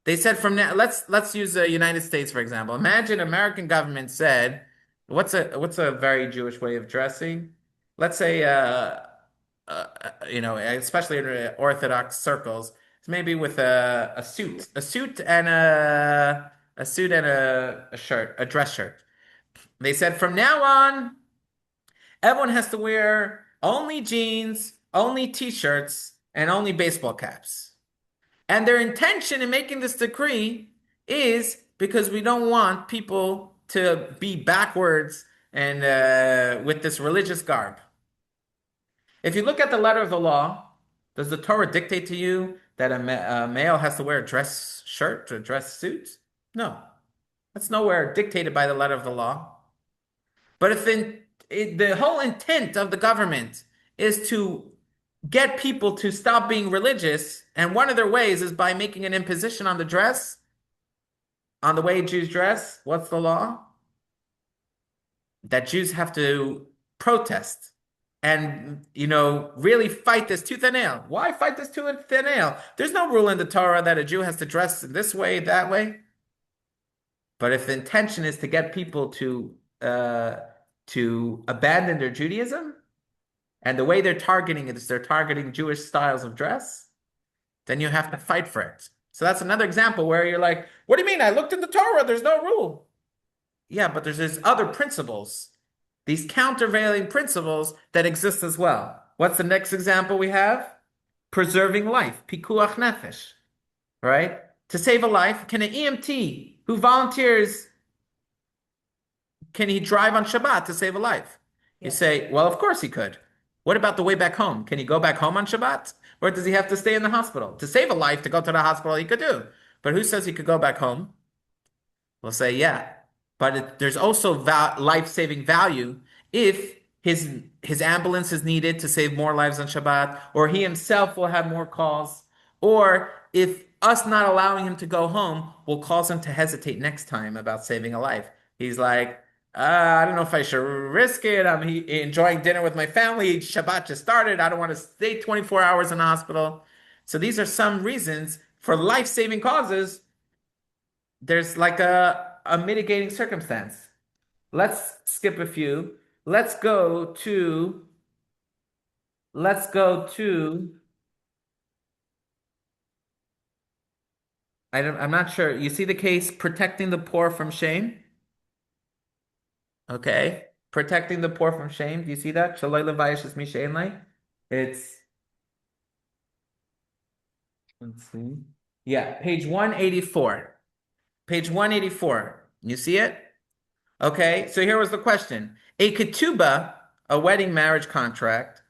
They said from now, let's use the United States, for example. Imagine American government said, what's a very Jewish way of dressing? Let's say, especially in Orthodox circles, it's maybe with a suit and a shirt, a dress shirt. They said from now on, everyone has to wear only jeans, only t-shirts, and only baseball caps. And their intention in making this decree is because we don't want people to be backwards and with this religious garb. If you look at the letter of the law, does the Torah dictate to you that a male has to wear a dress shirt or a dress suit? No. That's nowhere dictated by the letter of the law. But if the whole intent of the government is to get people to stop being religious, and one of their ways is by making an imposition on the dress, on the way Jews dress, what's the law? That Jews have to protest and, really fight this tooth and nail. Why fight this tooth and nail? There's no rule in the Torah that a Jew has to dress this way, that way. But if the intention is to get people to abandon their Judaism, and the way they're targeting Jewish styles of dress, then you have to fight for it. So that's another example where you're like, what do you mean? I looked in the Torah, there's no rule. Yeah, but there's these other principles, these countervailing principles that exist as well. What's the next example we have? Preserving life, pikuach nefesh, right? To save a life, can an EMT who volunteers, can he drive on Shabbat to save a life? You say, well, of course he could. What about the way back home? Can he go back home on Shabbat? Or does he have to stay in the hospital? To save a life, to go to the hospital, he could do. But who says he could go back home? We'll say, yeah. But there's also life-saving value if his ambulance is needed to save more lives on Shabbat, or he himself will have more calls, or if us not allowing him to go home will cause him to hesitate next time about saving a life. He's like, I don't know if I should risk it. I'm enjoying dinner with my family. Shabbat just started. I don't want to stay 24 hours in the hospital. So these are some reasons for life-saving causes. There's like a mitigating circumstance. Let's skip a few. Let's go to I'm not sure. You see the case protecting the poor from shame? Okay. Protecting the poor from shame. Do you see that? Shaloi levayishis mi she'en lai. It's, let's see. Yeah, page 184. Page 184. You see it? Okay, so here was the question. A ketubah, a wedding marriage contract,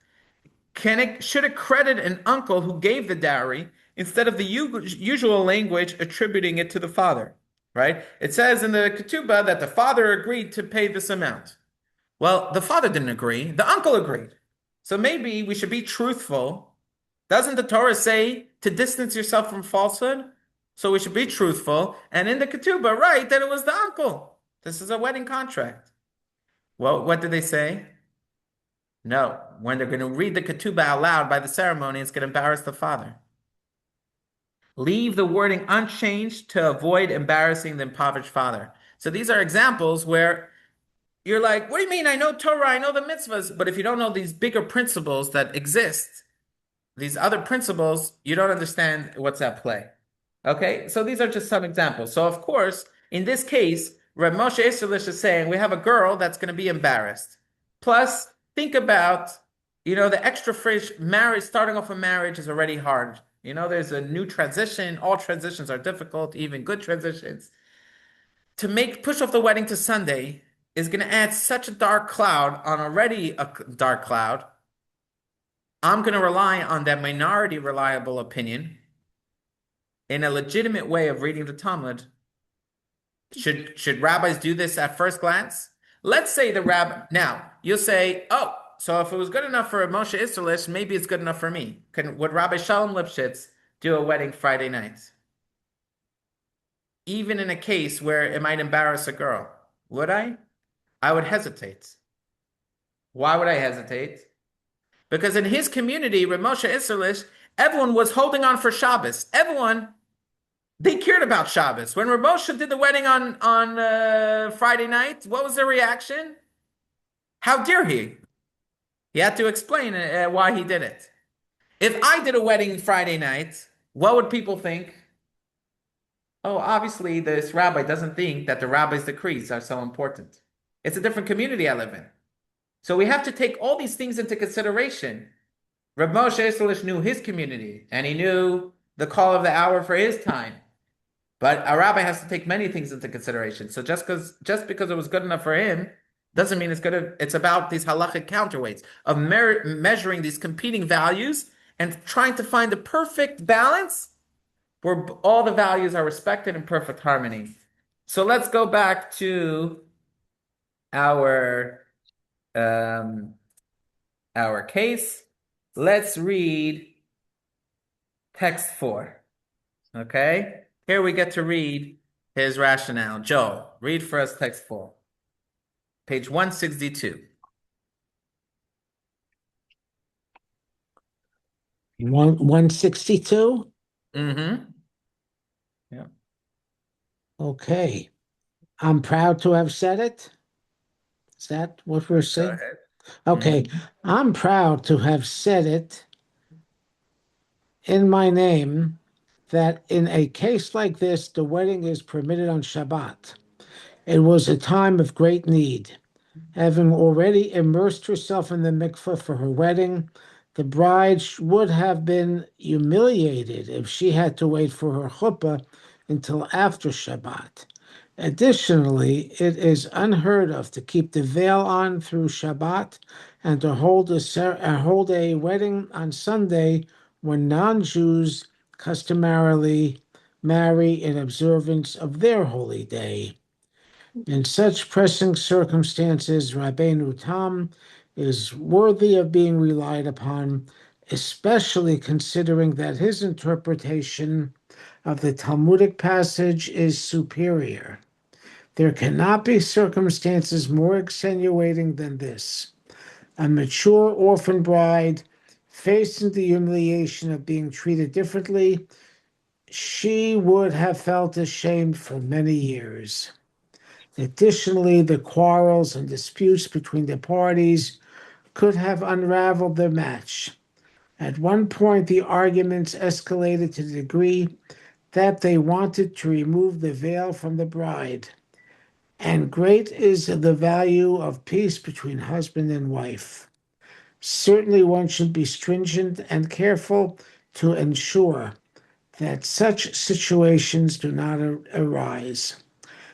should it credit an uncle who gave the dowry instead of the usual language attributing it to the father, right? It says in the ketubah that the father agreed to pay this amount. Well, the father didn't agree. The uncle agreed. So maybe we should be truthful. Doesn't the Torah say to distance yourself from falsehood? So we should be truthful. And in the ketubah, write that it was the uncle. This is a wedding contract. Well, what did they say? No. When they're going to read the ketubah out loud by the ceremony, it's going to embarrass the father. Leave the wording unchanged to avoid embarrassing the impoverished father. So these are examples where you're like, what do you mean? I know Torah, I know the mitzvahs, but if you don't know these bigger principles that exist, these other principles, you don't understand what's at play. Okay, so these are just some examples. So of course, in this case, Reb Moshe Isserlich is saying we have a girl that's going to be embarrassed. Plus, think about, the extra phrase, marriage, starting off a marriage is already hard. There's a new transition. All transitions are difficult, even good transitions. To push off the wedding to Sunday is going to add such a dark cloud on already a dark cloud. I'm going to rely on that minority reliable opinion in a legitimate way of reading the Talmud. Should rabbis do this at first glance? Let's say the rabbi, now you'll say, oh, so if it was good enough for Moshe Isserlich, maybe it's good enough for me. Would Rabbi Shalom Lipschitz do a wedding Friday night? Even in a case where it might embarrass a girl, would I? I would hesitate. Why would I hesitate? Because in his community, Reb Moshe Isserlich, everyone was holding on for Shabbos. They cared about Shabbos. When Reb Moshe did the wedding on Friday night, what was their reaction? How dare he? He had to explain why he did it. If I did a wedding Friday night, what would people think? Oh, obviously this rabbi doesn't think that the rabbi's decrees are so important. It's a different community I live in. So we have to take all these things into consideration. Reb Moshe Isserlich knew his community, and he knew the call of the hour for his time. But a rabbi has to take many things into consideration. So just because it was good enough for him, doesn't mean it's good. It's about these halachic counterweights of measuring these competing values and trying to find the perfect balance where all the values are respected in perfect harmony. So let's go back to our case. Let's read text 4. Okay? Here we get to read his rationale. Joel, read for us text 4. Page 162. 162? Mm-hmm. Yeah. Okay. I'm proud to have said it. Is that what we're Go saying? ahead. Okay. I'm proud to have said it in my name that in a case like this, the wedding is permitted on Shabbat. It was a time of great need. Having already immersed herself in the mikveh for her wedding, the bride would have been humiliated if she had to wait for her chuppah until after Shabbat. Additionally, it is unheard of to keep the veil on through Shabbat and to hold a wedding on Sunday when non-Jews customarily marry in observance of their holy day. In such pressing circumstances, Rabbeinu Tam is worthy of being relied upon, especially considering that his interpretation of the Talmudic passage is superior. There cannot be circumstances more extenuating than this. A mature orphan bride facing the humiliation of being treated differently, she would have felt ashamed for many years. Additionally, the quarrels and disputes between the parties could have unraveled their match. At one point, the arguments escalated to the degree that they wanted to remove the veil from the bride. And great is the value of peace between husband and wife. Certainly, one should be stringent and careful to ensure that such situations do not arise.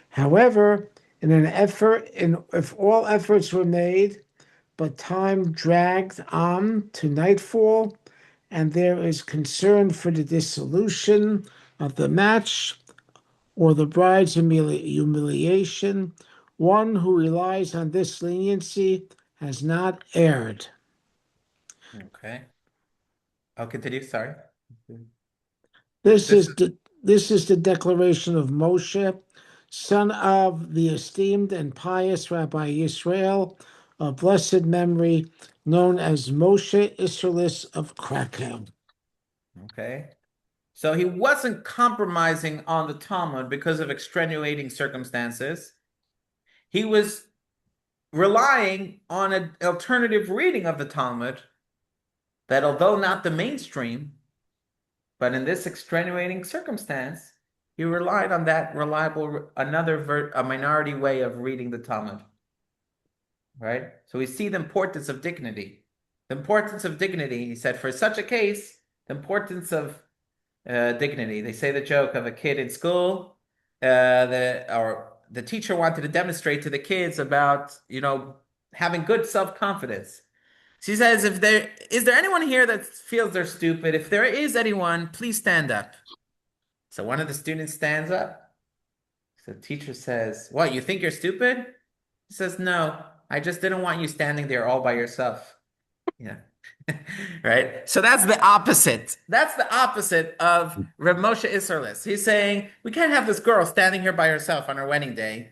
However, if all efforts were made, but time dragged on to nightfall, and there is concern for the dissolution of the match or the bride's humiliation, one who relies on this leniency has not erred. Okay. I'll continue. Sorry. This This is is the declaration of Moshe, son of the esteemed and pious Rabbi Yisrael of blessed memory, known as Moshe Isserlis of Krakow. okay. So he wasn't compromising on the Talmud because of extenuating circumstances. He was relying on an alternative reading of the Talmud that, although not the mainstream, but in this extenuating circumstance, he relied on that reliable, a minority way of reading the Talmud. Right? So we see the importance of dignity. The importance of dignity, he said, for such a case, the importance of dignity. They say the joke of a kid in school, the teacher wanted to demonstrate to the kids about, having good self-confidence. She says, is there anyone here that feels they're stupid? If there is anyone, please stand up. So one of the students stands up. So the teacher says, what, you think you're stupid? He says, no, I just didn't want you standing there all by yourself. Yeah. Right? So that's the opposite. That's the opposite of Rav Moshe Isserlis. He's saying, we can't have this girl standing here by herself on her wedding day.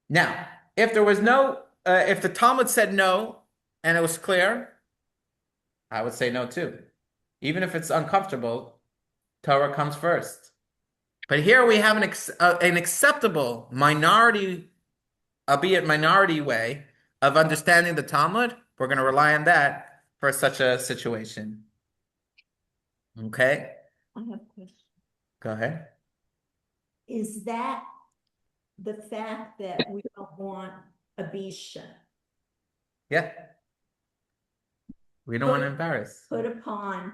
Now, if the Talmud said no, and it was clear, I would say no too. Even if it's uncomfortable, Torah comes first. But here we have an acceptable minority, albeit minority way of understanding the Talmud. We're going to rely on that for such a situation. Okay? I have a question. Go ahead. Is that the fact that we don't want a bisha Yeah. We don't want to embarrass. put upon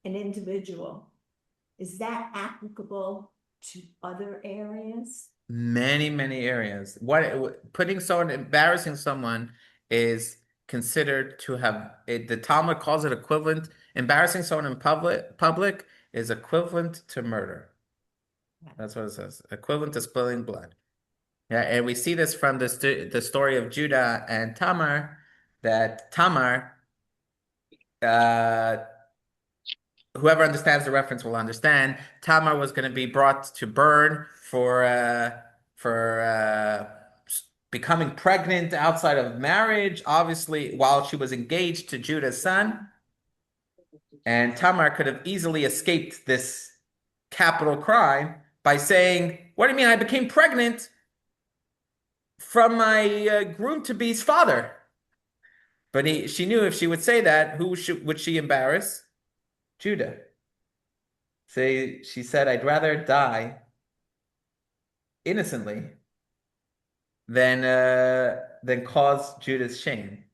an individual? Is that applicable to other areas? Many, many areas. Embarrassing someone is considered to have the Talmud calls it equivalent. Embarrassing someone in public is equivalent to murder. That's what it says. Equivalent to spilling blood. Yeah, and we see this from the story of Judah and Tamar, that Tamar, whoever understands the reference will understand. Tamar was going to be brought to burn for becoming pregnant outside of marriage, obviously while she was engaged to Judah's son. And Tamar could have easily escaped this capital crime by saying, "What do you mean? I became pregnant from my groom-to-be's father." But she knew if she would say that, would she embarrass? Judah. She said, "I'd rather die innocently than cause Judah's shame."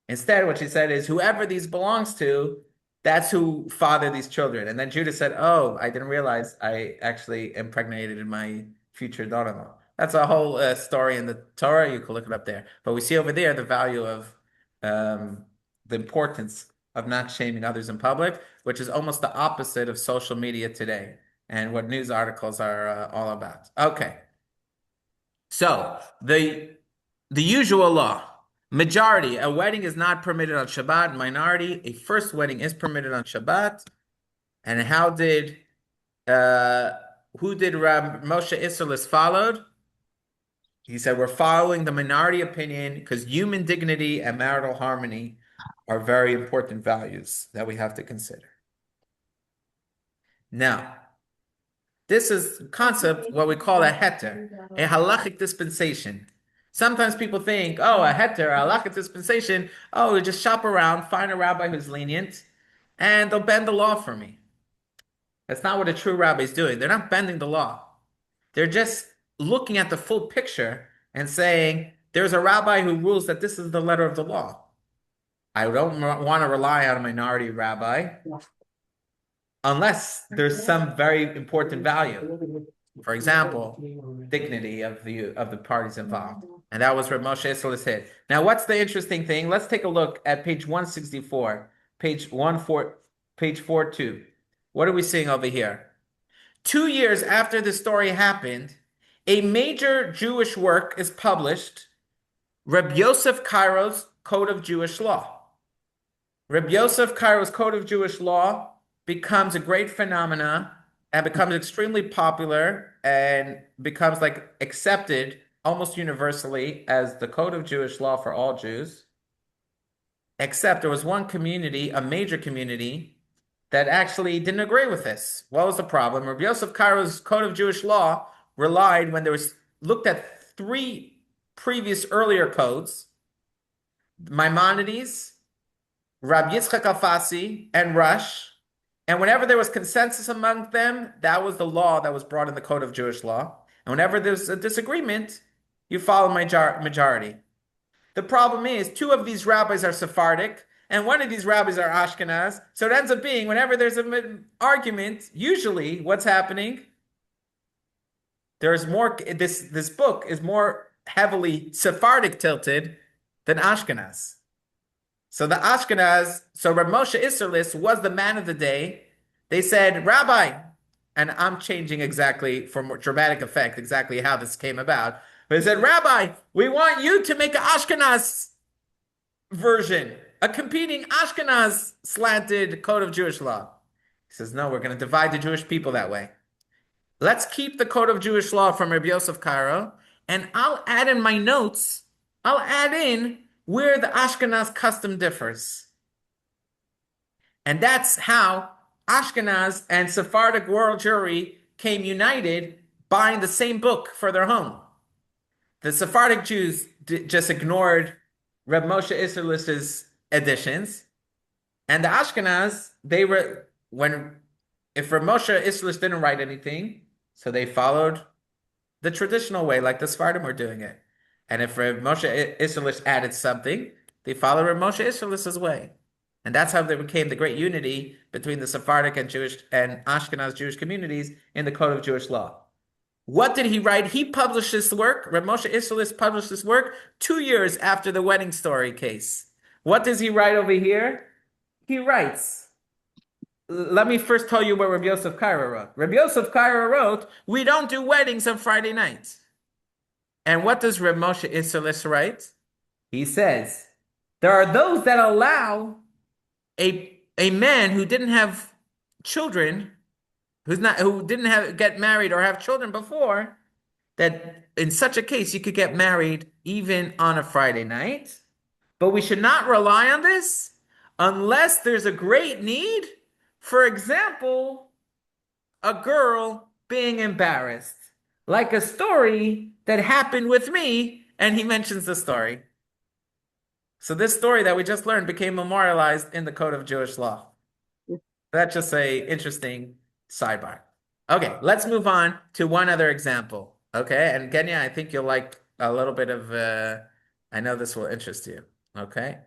Instead, what she said is, "Whoever these belongs to, that's who fathered these children." And then Judah said, "Oh, I didn't realize I actually impregnated my future daughter-in-law." That's a whole story in the Torah. You can look it up there. But we see over there the value of the importance of not shaming others in public, which is almost the opposite of social media today. and what news articles are all about. Okay. So the usual law. Majority, a wedding is not permitted on Shabbat. Minority, a first wedding is permitted on Shabbat. And who did Rab Moshe Isserles followed? He said, we're following the minority opinion because human dignity and marital harmony are very important values that we have to consider. Now, this is concept, what we call a heter, a halachic dispensation. Sometimes people think, oh, a heter, a halachic dispensation, oh, we just shop around, find a rabbi who's lenient, and they'll bend the law for me. That's not what a true rabbi is doing. They're not bending the law. They're just looking at the full picture and saying, there's a rabbi who rules that this is the letter of the law. I don't want to rely on a minority rabbi unless there's some very important value. For example, dignity of the parties involved. And that was where Moshe Isserles hit. Now, what's the interesting thing? Let's take a look at page 164, page 42. What are we seeing over here? 2 years after this story happened, a major Jewish work is published, Reb Yosef Kairo's Code of Jewish Law. Reb Yosef Kairo's Code of Jewish Law becomes a great phenomena and becomes extremely popular and becomes like accepted almost universally as the Code of Jewish Law for all Jews. Except there was one community, a major community, that actually didn't agree with this. What was the problem? Rabbi Yosef Kairo's Code of Jewish Law relied, when there was looked at 3 previous earlier codes, Maimonides, Rabbi Yitzchak Alfasi, and Rush, and whenever there was consensus among them, that was the law that was brought in the Code of Jewish Law. And whenever there's a disagreement, you follow majority. The problem is 2 of these rabbis are Sephardic, and 1 of these rabbis are Ashkenaz. So it ends up being, whenever there's an argument, usually what's happening, there's more, this book is more heavily Sephardic tilted than Ashkenaz. So the Ashkenaz, so Reb Moshe Isserles was the man of the day. They said, Rabbi, and I'm changing exactly for more dramatic effect, exactly how this came about. But they said, Rabbi, we want you to make an Ashkenaz version, a competing Ashkenaz slanted Code of Jewish Law. He says, no, we're going to divide the Jewish people that way. Let's keep the Code of Jewish Law from Rabbi Yosef Karo, and I'll add in my notes, I'll add in where the Ashkenaz custom differs. And that's how Ashkenaz and Sephardic world Jewry came united, buying the same book for their home. The Sephardic Jews just ignored Reb Moshe Isserles' editions, and the Ashkenaz, if Reb Moshe Isserles didn't write anything, so they followed the traditional way, like the Sephardim were doing it. And if Reb Moshe Isserles added something, they followed Reb Moshe Isserles' way. And that's how there became the great unity between the Sephardic and Jewish and Ashkenaz Jewish communities in the Code of Jewish Law. What did he write? He published this work. Reb Moshe Isserles published this work 2 years after the wedding story case. What does he write over here? He writes, let me first tell you what Rabbi Yosef Karo wrote. Rabbi Yosef Karo wrote, we don't do weddings on Friday nights. And what does Reb Moshe Isserles write? He says, there are those that allow a man who didn't have children, who didn't get married or have children before, that in such a case you could get married even on a Friday night. But we should not rely on this unless there's a great need. For example, a girl being embarrassed, like a story that happened with me, and he mentions the story. So this story that we just learned became memorialized in the Code of Jewish Law. That's just an interesting sidebar. Okay, let's move on to one other example. Okay, and Kenya, I think you'll like a little bit of, I know this will interest you. Okay.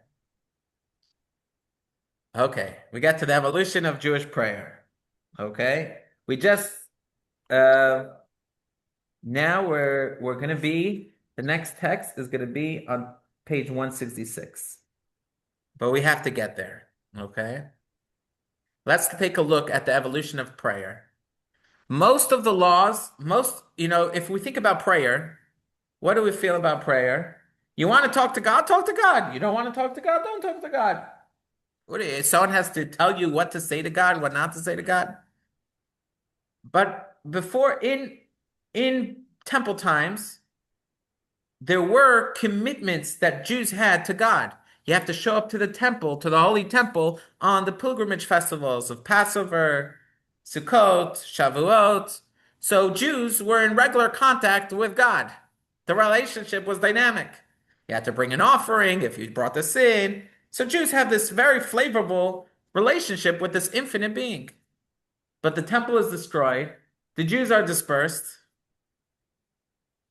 Okay, we got to the evolution of Jewish prayer. Okay, we just, now we're going to be, the next text is going to be on page 166. But we have to get there, okay? Let's take a look at the evolution of prayer. most of the laws, if we think about prayer, what do we feel about prayer? You want to talk to God? Talk to God. You don't want to talk to God? Don't talk to God. Someone has to tell you what to say to God, what not to say to God. But before in temple times, there were commitments that Jews had to God. You have to show up to the temple, to the holy temple, on the pilgrimage festivals of Passover, Sukkot, Shavuot. So Jews were in regular contact with God. The relationship was dynamic. You had to bring an offering if you brought the sin. So Jews have this very flavorful relationship with this infinite being. But the temple is destroyed. The Jews are dispersed.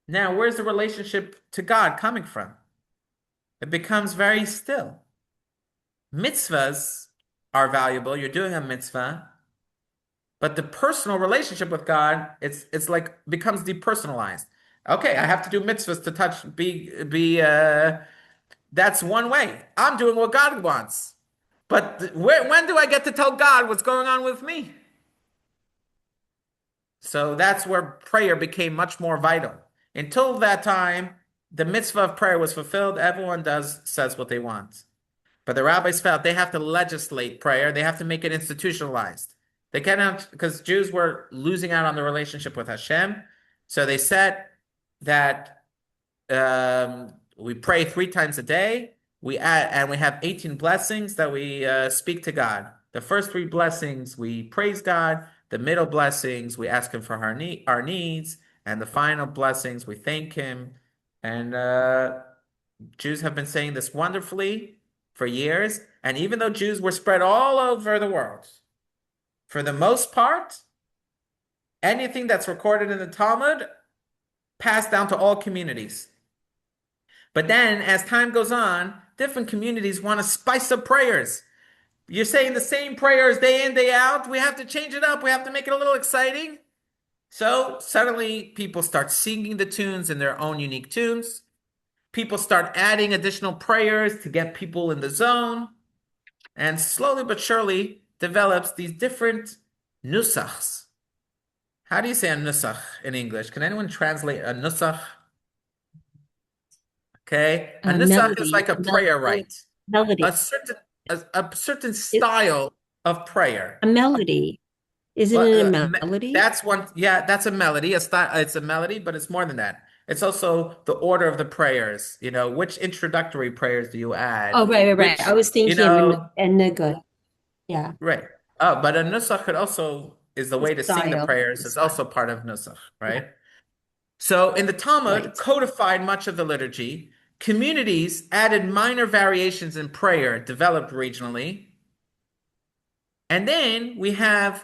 Now, where's the relationship to God coming from? It becomes very still. Mitzvahs are valuable. You're doing a mitzvah, but the personal relationship with God, it's like becomes depersonalized. Okay, I have to do mitzvahs to touch, that's one way. I'm doing what God wants. But when do I get to tell God what's going on with me? So that's where prayer became much more vital. Until that time, the mitzvah of prayer was fulfilled. Everyone says what they want. But the rabbis felt they have to legislate prayer. They have to make it institutionalized. They cannot, because Jews were losing out on the relationship with Hashem. So they said that we pray 3 times a day. We have 18 blessings that we speak to God. The first 3 blessings we praise God. The middle blessings we ask Him for our needs, and the final blessings we thank Him. And Jews have been saying this wonderfully for years. And even though Jews were spread all over the world, for the most part, anything that's recorded in the Talmud passed down to all communities. But then, as time goes on, different communities want to spice up prayers. You're saying the same prayers day in, day out. We have to change it up. We have to make it a little exciting. So suddenly people start singing the tunes in their own unique tunes. People start adding additional prayers to get people in the zone. And slowly but surely develops these different nusachs. How do you say a nusach in English? Can anyone translate a nusach? Okay. A nusach is like a prayer rite. Melody. A certain style of prayer. A melody. Isn't it a melody? That's one. Yeah, that's a melody. It's a melody, but it's more than that. It's also the order of the prayers. Which introductory prayers do you add? Oh, right. I was thinking of a nigga. Yeah. Right. Oh, but a nusach is the way to sing the Style. prayers. It's also part of nusach, right? So in the Talmud, codified much of the liturgy. Communities added minor variations in prayer developed regionally. And then we have,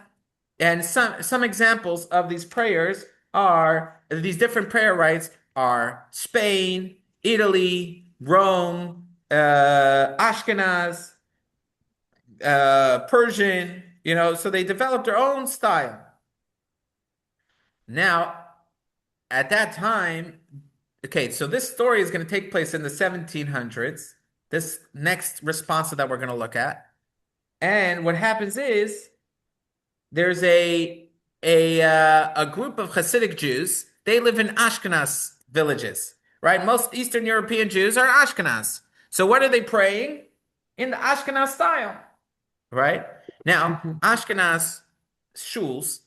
and some examples of these prayers are, these different prayer rites are Spain, Italy, Rome, Ashkenaz, Persian, so they developed their own style. Now, at that time, okay, so this story is going to take place in the 1700s, this next responsa that we're going to look at. And what happens is there's a group of Hasidic Jews. They live in Ashkenaz villages, right? Most Eastern European Jews are Ashkenaz. So what are they praying? In the Ashkenaz style, right? Now, Ashkenaz shuls,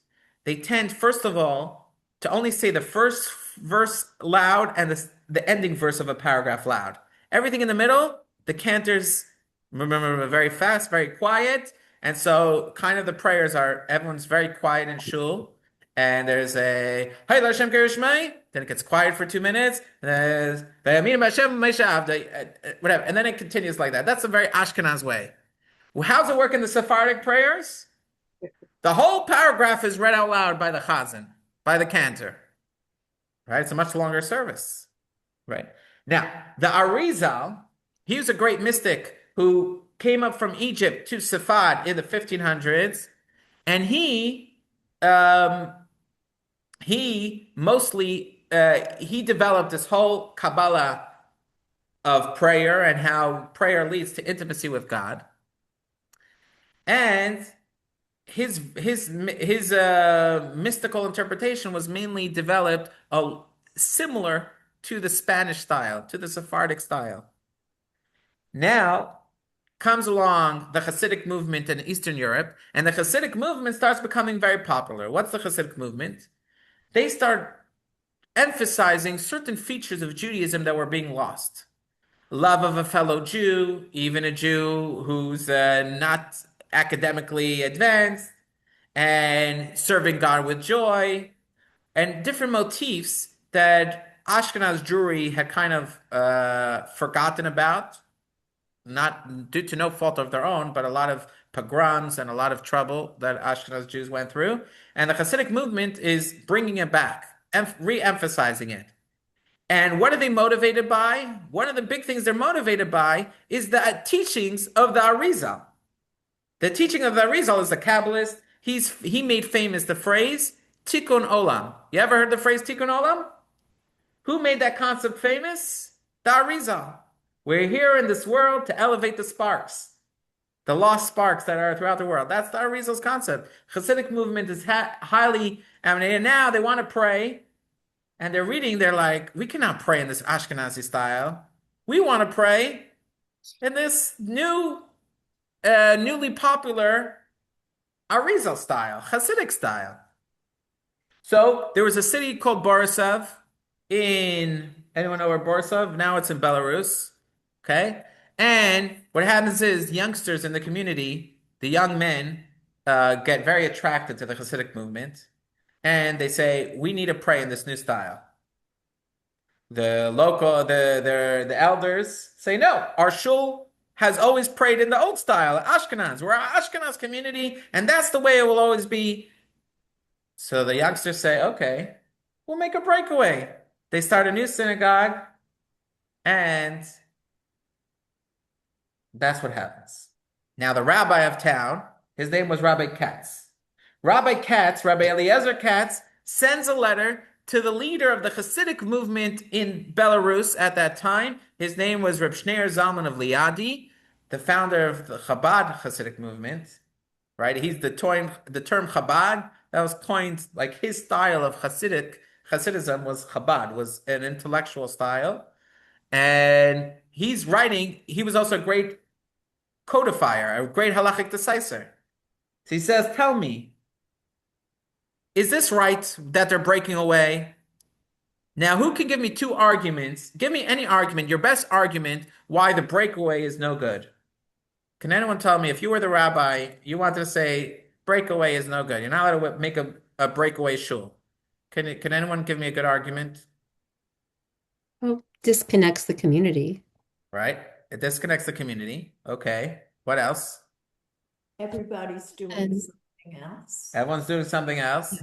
they tend, first of all, to only say the first verse loud and the ending verse of a paragraph loud. Everything in the middle, the cantors, remember, very fast, very quiet. And so kind of the prayers are, everyone's very quiet in shul. And there's a, hey, Hashem Kirishmai. Then it gets quiet for 2 minutes. And whatever. And then it continues like that. That's a very Ashkenaz way. Well, how's it work in the Sephardic prayers? The whole paragraph is read out loud by the chazan, by the cantor. Right? It's a much longer service. Right? Now, the Arizal, he was a great mystic who came up from Egypt to Safad in the 1500s, and he developed this whole Kabbalah of prayer and how prayer leads to intimacy with God. And his mystical interpretation was mainly developed similar to the Spanish style, to the Sephardic style. Now comes along the Hasidic movement in Eastern Europe, and the Hasidic movement starts becoming very popular. What's the Hasidic movement? They start emphasizing certain features of Judaism that were being lost. Love of a fellow Jew, even a Jew who's not academically advanced, and serving God with joy, and different motifs that Ashkenaz Jewry had kind of forgotten about, not due to no fault of their own, but a lot of pogroms and a lot of trouble that Ashkenaz Jews went through. And the Hasidic movement is bringing it back, re-emphasizing it. And what are they motivated by? One of the big things they're motivated by is the teachings of the Arizal. The teaching of the Arizal is a Kabbalist. He made famous the phrase Tikkun Olam. You ever heard the phrase Tikkun Olam? Who made that concept famous? The Arizal. We're here in this world to elevate the sparks, the lost sparks that are throughout the world. That's the Arizal's concept. Hasidic movement is highly emanated. Now they want to pray, and they're reading. They're like, we cannot pray in this Ashkenazi style. We want to pray in this newly popular Arizal style, Hasidic style. So there was a city called Borisov anyone know where Borisov? Now it's in Belarus. Okay. And what happens is youngsters in the community, the young men, get very attracted to the Hasidic movement. And they say, we need to pray in this new style. The elders say, no, our shul has always prayed in the old style, Ashkenaz. We're an Ashkenaz community, and that's the way it will always be. So the youngsters say, okay, we'll make a breakaway. They start a new synagogue, and that's what happens. Now, the rabbi of town, his name was Rabbi Katz. Rabbi Eliezer Katz, sends a letter to the leader of the Hasidic movement in Belarus at that time. His name was Reb Shneir Zalman of Liadi, the founder of the Chabad Hasidic movement. Right? He's the term Chabad that was coined, like his style of Hasidism was Chabad, was an intellectual style. And he's writing, he was also a great codifier, a great halachic decisor. So he says, tell me, is this right that they're breaking away? Now, who can give me two arguments? Give me any argument, your best argument, why the breakaway is no good. Can anyone tell me, if you were the rabbi, you wanted to say breakaway is no good. You're not allowed to make a breakaway shul. Can anyone give me a good argument? Well, disconnects the community. Right? It disconnects the community. Okay. What else? Everybody's doing And- something else. Everyone's doing something else.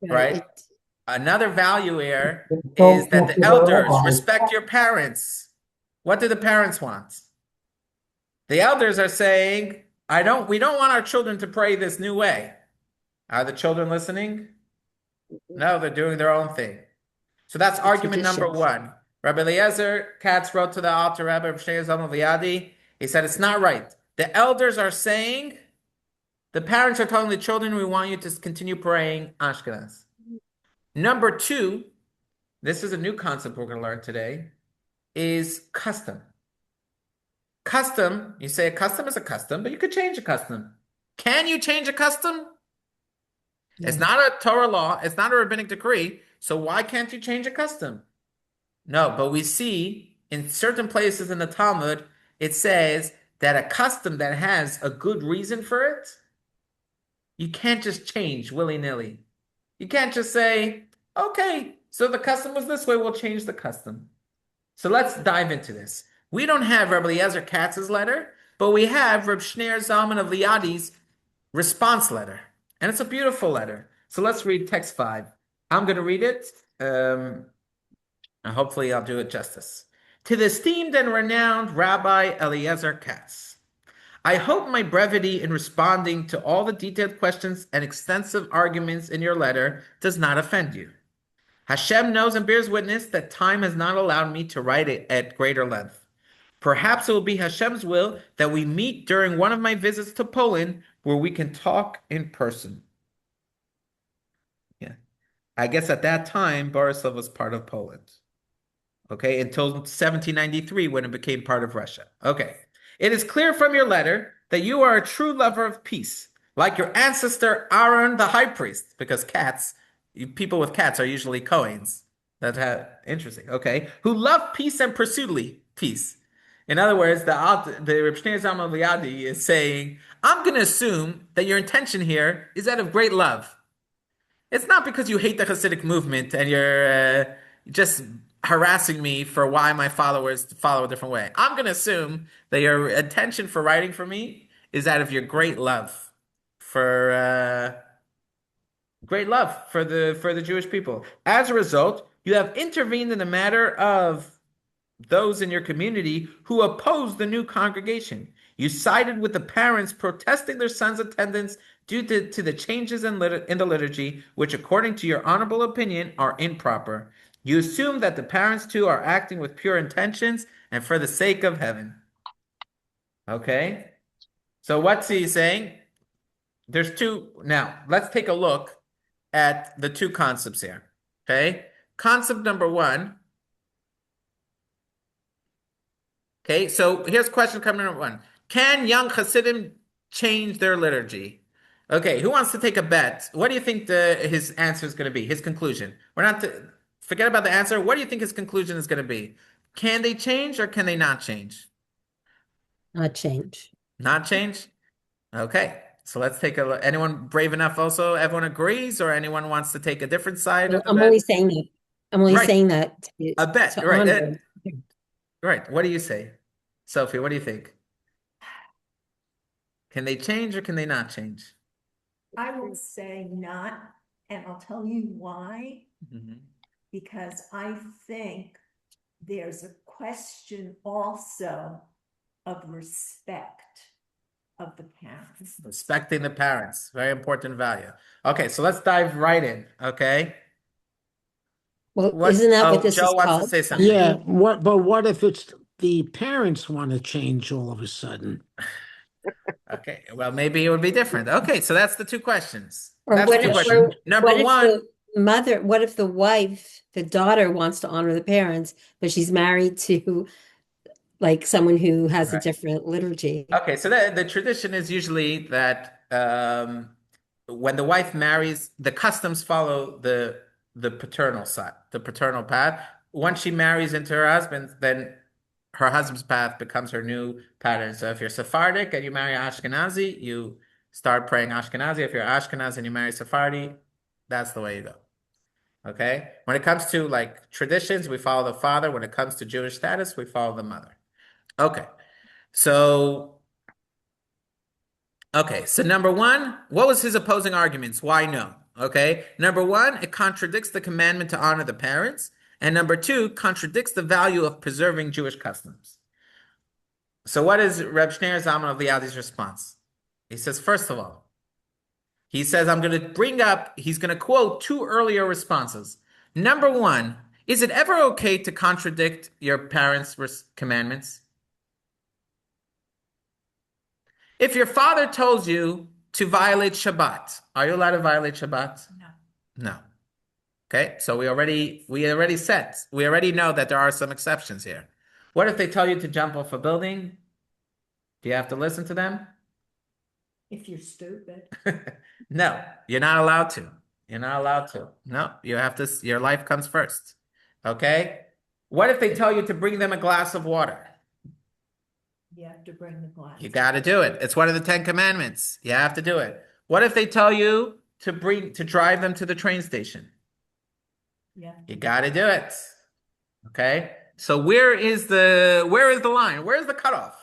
Yeah, Right. it- Another value here Don't is that talk the to the elders rabbi. respect your parents. What do the parents want? The elders are saying, we don't want our children to pray this new way. Are the children listening? No, they're doing their own thing. So that's argument number traditions. one. Rabbi Eliezer Katz wrote to the Alter Rebbe of Shnei Zalman Liadi. He said it's not right. The elders are saying, the parents are telling the children, we want you to continue praying Ashkenaz. Number two, this is a new concept we're going to learn today, is custom. Custom, you say a custom is a custom, but you could change a custom. Can you change a custom? Yeah. It's not a Torah law. It's not a rabbinic decree. So why can't you change a custom? No, but we see in certain places in the Talmud, it says that a custom that has a good reason for it, you can't just change willy-nilly. You can't just say, okay, so the custom was this way, we'll change the custom. So let's dive into this. We don't have Rabbi Eliezer Katz's letter, but we have Reb Shneir Zalman of Liadi's response letter. And it's a beautiful letter. So let's read text 5. I'm going to read it. And hopefully I'll do it justice. To the esteemed and renowned Rabbi Eliezer Katz, I hope my brevity in responding to all the detailed questions and extensive arguments in your letter does not offend you. Hashem knows and bears witness that time has not allowed me to write it at greater length. Perhaps it will be Hashem's will that we meet during one of my visits to Poland where we can talk in person. Yeah. I guess at that time, Borisov was part of Poland. Okay, until 1793 when it became part of Russia. Okay. It is clear from your letter that you are a true lover of peace, like your ancestor Aaron the high priest, because people with cats are usually Cohens. Interesting. Okay, who love peace and pursue peace. In other words, the Reb Shneur Zalman of Liadi is saying, I'm going to assume that your intention here is out of great love. It's not because you hate the Hasidic movement and you're just harassing me for why my followers follow a different way. I'm going to assume that your intention for writing for me is out of your great love for the Jewish people. As a result, you have intervened in the matter of those in your community who oppose the new congregation. You sided with the parents protesting their sons' attendance due to the changes in the liturgy, which, according to your honorable opinion, are improper. You assume that the parents, too, are acting with pure intentions and for the sake of heaven. Okay? So what's he saying? There's two. Now, let's take a look at the two concepts here. Okay? Concept number one. Okay, so here's question coming number one. Can young Hasidim change their liturgy? Okay, who wants to take a bet? What do you think his answer is going to be? His conclusion. Forget about the answer. What do you think his conclusion is going to be? Can they change or can they not change? Not change. Not change? Okay, so let's take a look. Anyone brave enough also? Everyone agrees or anyone wants to take a different side of the I'm bet? only saying that. I'm only Right. saying that A bet, to right. honor. Right. What do you say? Sophie, what do you think? Can they change or can they not change? I will say not, and I'll tell you why. Mhm. Because I think there's a question also of respect of the parents. Respecting the parents, very important value. Okay, so let's dive right in. Okay. Well, isn't that what this Joe is wants to called? say something. Yeah, what if it's the parents want to change all of a sudden? Okay, well, maybe it would be different. Okay, so that's the two questions. Or That's the what two if, questions. Number what if one, the mother, what if the wife, the daughter wants to honor the parents, but she's married to like someone who has a right. different liturgy? Okay, so the tradition is usually that when the wife marries, the customs follow the paternal side, the paternal path. Once she marries into her husband, then her husband's path becomes her new pattern. So if you're Sephardic and you marry Ashkenazi, you start praying Ashkenazi. If you're Ashkenaz and you marry Sephardi, that's the way you go. Okay? When it comes to like traditions, we follow the father. When it comes to Jewish status, we follow the mother. Okay. So number one, what was his opposing arguments? Why no? Okay. Number one, it contradicts the commandment to honor the parents. And number two, contradicts the value of preserving Jewish customs. So what is Reb Shneur Zalman of Liadi's response? He says, first of all, he says, he's going to quote two earlier responses. Number one, is it ever okay to contradict your parents' commandments? If your father told you to violate Shabbat, are you allowed to violate Shabbat? No. No. Okay, so we already know that there are some exceptions here. What if they tell you to jump off a building? Do you have to listen to them? If you're stupid. No, you're not allowed to. You're not allowed to. No, you have to, your life comes first. Okay? What if they tell you to bring them a glass of water? You have to bring the glass. You got to do it. It's one of the 10 commandments. You have to do it. What if they tell you to drive them to the train station? Yeah. You got to do it. Okay? So where is the line? Where's the cutoff?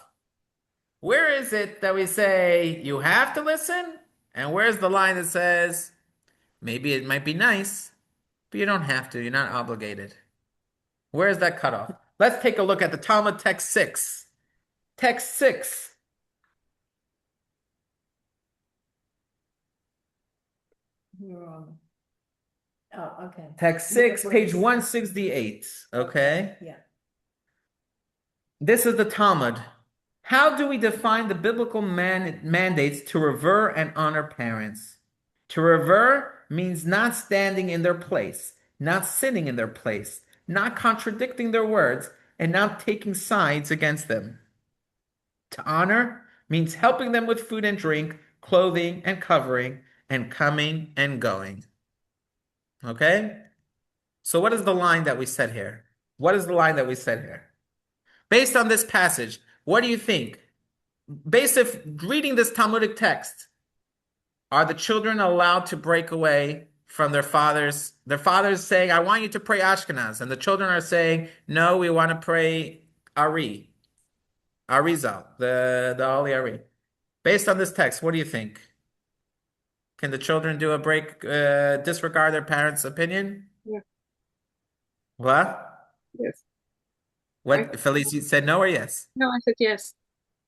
Where is it that we say you have to listen? And where's the line that says maybe it might be nice, but you don't have to. You're not obligated. Where's that cutoff? Let's take a look at the Talmud text 6. Text 6. You're on. Oh, okay. Text 6, page 168. Okay. Yeah. This is the Talmud. How do we define the biblical mandates to revere and honor parents? To revere means not standing in their place, not sitting in their place, not contradicting their words, and not taking sides against them. To honor means helping them with food and drink, clothing and covering, and coming and going. Okay? So what is the line that we said here? What is the line that we said here? Based on this passage, what do you think? Based on reading this Talmudic text, are the children allowed to break away from their fathers? Their fathers saying, I want you to pray Ashkenaz. And the children are saying, no, we want to pray Arizal, the Holy Ari. Based on this text, what do you think? Can the children do a break, disregard their parents' opinion? Yeah. What? Yes. What? Felicia said no or yes? No, I said yes.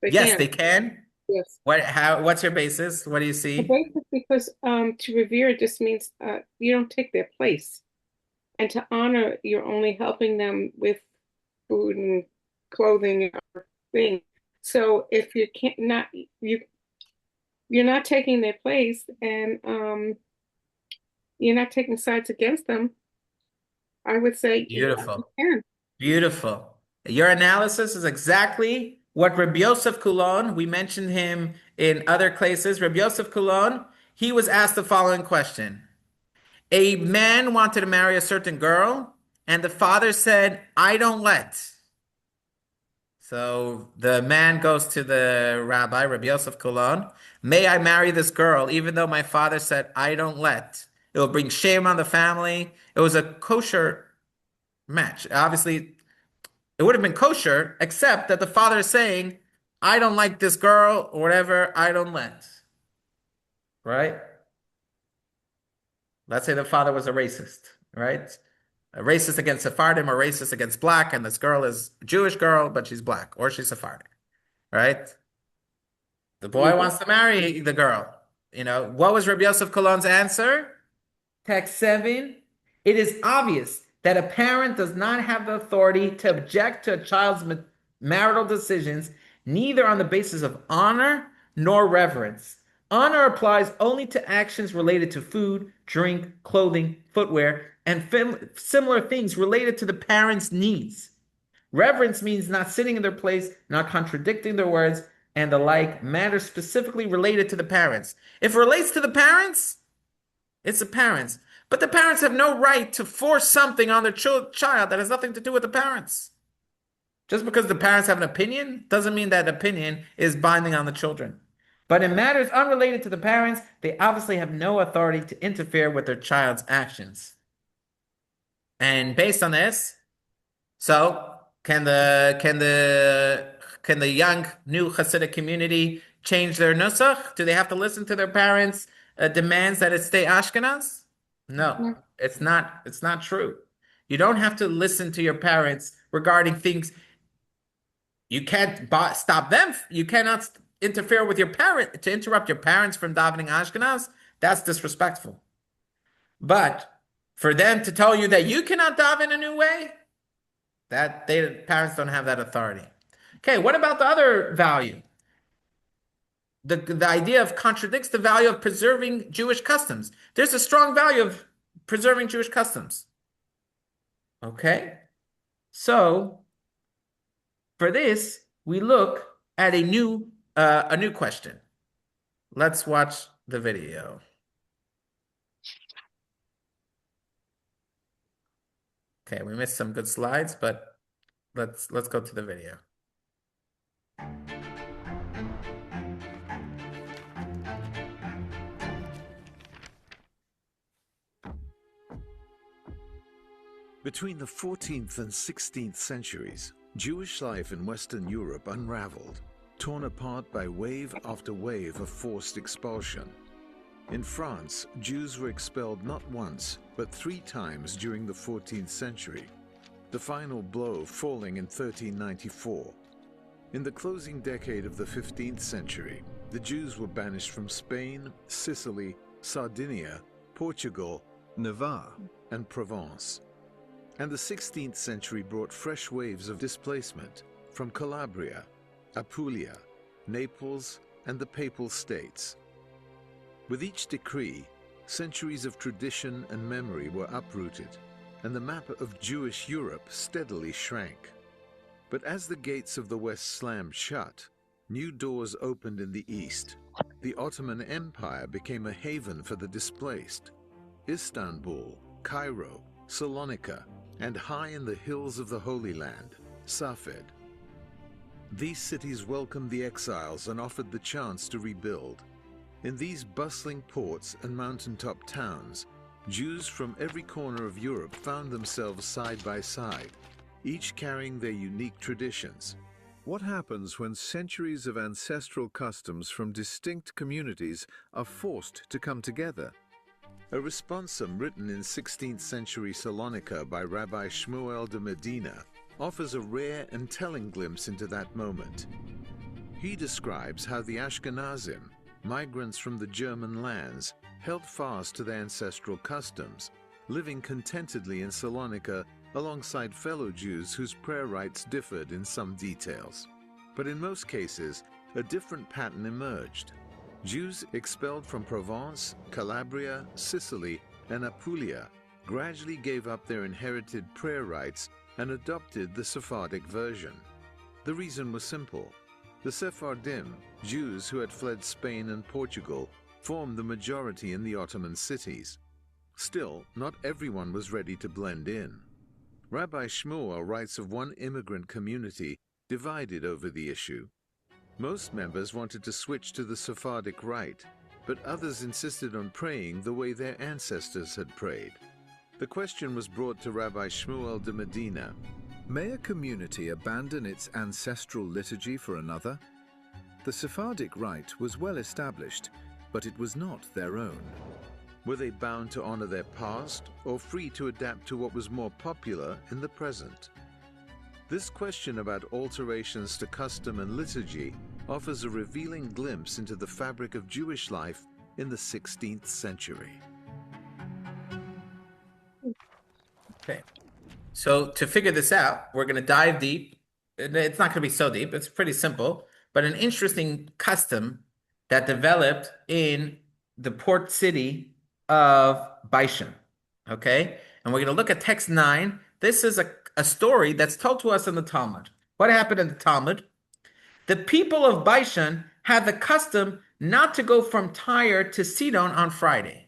They Yes, can. they can. Yes. What's your basis? What do you The see? basis, because to revere just means you don't take their place, and to honor, you're only helping them with food and clothing or thing. So if you can't not you're not taking their place, and you're not taking sides against them, I would say you Beautiful. can. Beautiful. Your analysis is exactly what Rabbi Yosef Kulon, we mentioned him in other places. Rabbi Yosef Kulon, he was asked the following question. A man wanted to marry a certain girl, and the father said, I don't let. So the man goes to the rabbi, Rabbi Yosef Kulon, may I marry this girl, even though my father said, I don't let. It will bring shame on the family. It was a kosher match. Obviously, it would have been kosher, except that the father is saying, I don't like this girl, or whatever, I don't let. Right? Let's say the father was a racist, right? A racist against Sephardim, or racist against black, and this girl is a Jewish girl, but she's black, or she's Sephardic, right? The boy wants to marry the girl. What was Rabbi Yosef Kolon's answer? Text 7, it is obvious that a parent does not have the authority to object to a child's marital decisions, neither on the basis of honor nor reverence. Honor applies only to actions related to food, drink, clothing, footwear, and similar things related to the parent's needs. Reverence means not sitting in their place, not contradicting their words, and the like, matters specifically related to the parents. If it relates to the parents, it's the parents. But the parents have no right to force something on their child that has nothing to do with the parents. Just because the parents have an opinion doesn't mean that opinion is binding on the children. But in matters unrelated to the parents, they obviously have no authority to interfere with their child's actions. And based on this, so can the young new Hasidic community change their nusach? Do they have to listen to their parents' demands that it stay Ashkenaz? No, it's not. It's not true. You don't have to listen to your parents regarding things. You can't stop them. You cannot interfere with your parent to interrupt your parents from davening Ashkenaz. That's disrespectful. But for them to tell you that you cannot daven a new way, parents don't have that authority. Okay, what about the other value? The idea of contradicts the value of preserving Jewish customs. There's a strong value of preserving Jewish customs. Okay, so for this, we look at a new question. Let's watch the video. Okay, we missed some good slides, but let's go to the video. Between the 14th and 16th centuries, Jewish life in Western Europe unraveled, torn apart by wave after wave of forced expulsion. In France, Jews were expelled not once, but 3 times during the 14th century, the final blow falling in 1394. In the closing decade of the 15th century, the Jews were banished from Spain, Sicily, Sardinia, Portugal, Navarre, and Provence. And the 16th century brought fresh waves of displacement, from Calabria, Apulia, Naples, and the Papal States. With each decree, centuries of tradition and memory were uprooted, and the map of Jewish Europe steadily shrank. But as the gates of the West slammed shut, new doors opened in the East. The Ottoman Empire became a haven for the displaced. Istanbul, Cairo, Salonika, and high in the hills of the Holy Land, Safed. These cities welcomed the exiles and offered the chance to rebuild. In these bustling ports and mountaintop towns, Jews from every corner of Europe found themselves side by side, each carrying their unique traditions. What happens when centuries of ancestral customs from distinct communities are forced to come together? A responsum written in 16th century Salonika by Rabbi Shmuel de Medina offers a rare and telling glimpse into that moment. He describes how the Ashkenazim, migrants from the German lands, held fast to their ancestral customs, living contentedly in Salonika alongside fellow Jews whose prayer rites differed in some details. But in most cases, a different pattern emerged. Jews expelled from Provence, Calabria, Sicily, and Apulia gradually gave up their inherited prayer rites and adopted the Sephardic version. The reason was simple. The Sephardim, Jews who had fled Spain and Portugal, formed the majority in the Ottoman cities. Still, not everyone was ready to blend in. Rabbi Shmuel writes of one immigrant community divided over the issue. Most members wanted to switch to the Sephardic rite, but others insisted on praying the way their ancestors had prayed. The question was brought to Rabbi Shmuel de Medina. May a community abandon its ancestral liturgy for another? The Sephardic rite was well established, but it was not their own. Were they bound to honor their past, or free to adapt to what was more popular in the present? This question about alterations to custom and liturgy offers a revealing glimpse into the fabric of Jewish life in the 16th century. Okay. So to figure this out, we're going to dive deep. It's not going to be so deep. It's pretty simple, but an interesting custom that developed in the port city of Baishan. Okay. And we're going to look at text 9. This is a story that's told to us in the Talmud. What happened in the Talmud? The people of Baishan had the custom not to go from Tyre to Sidon on Friday.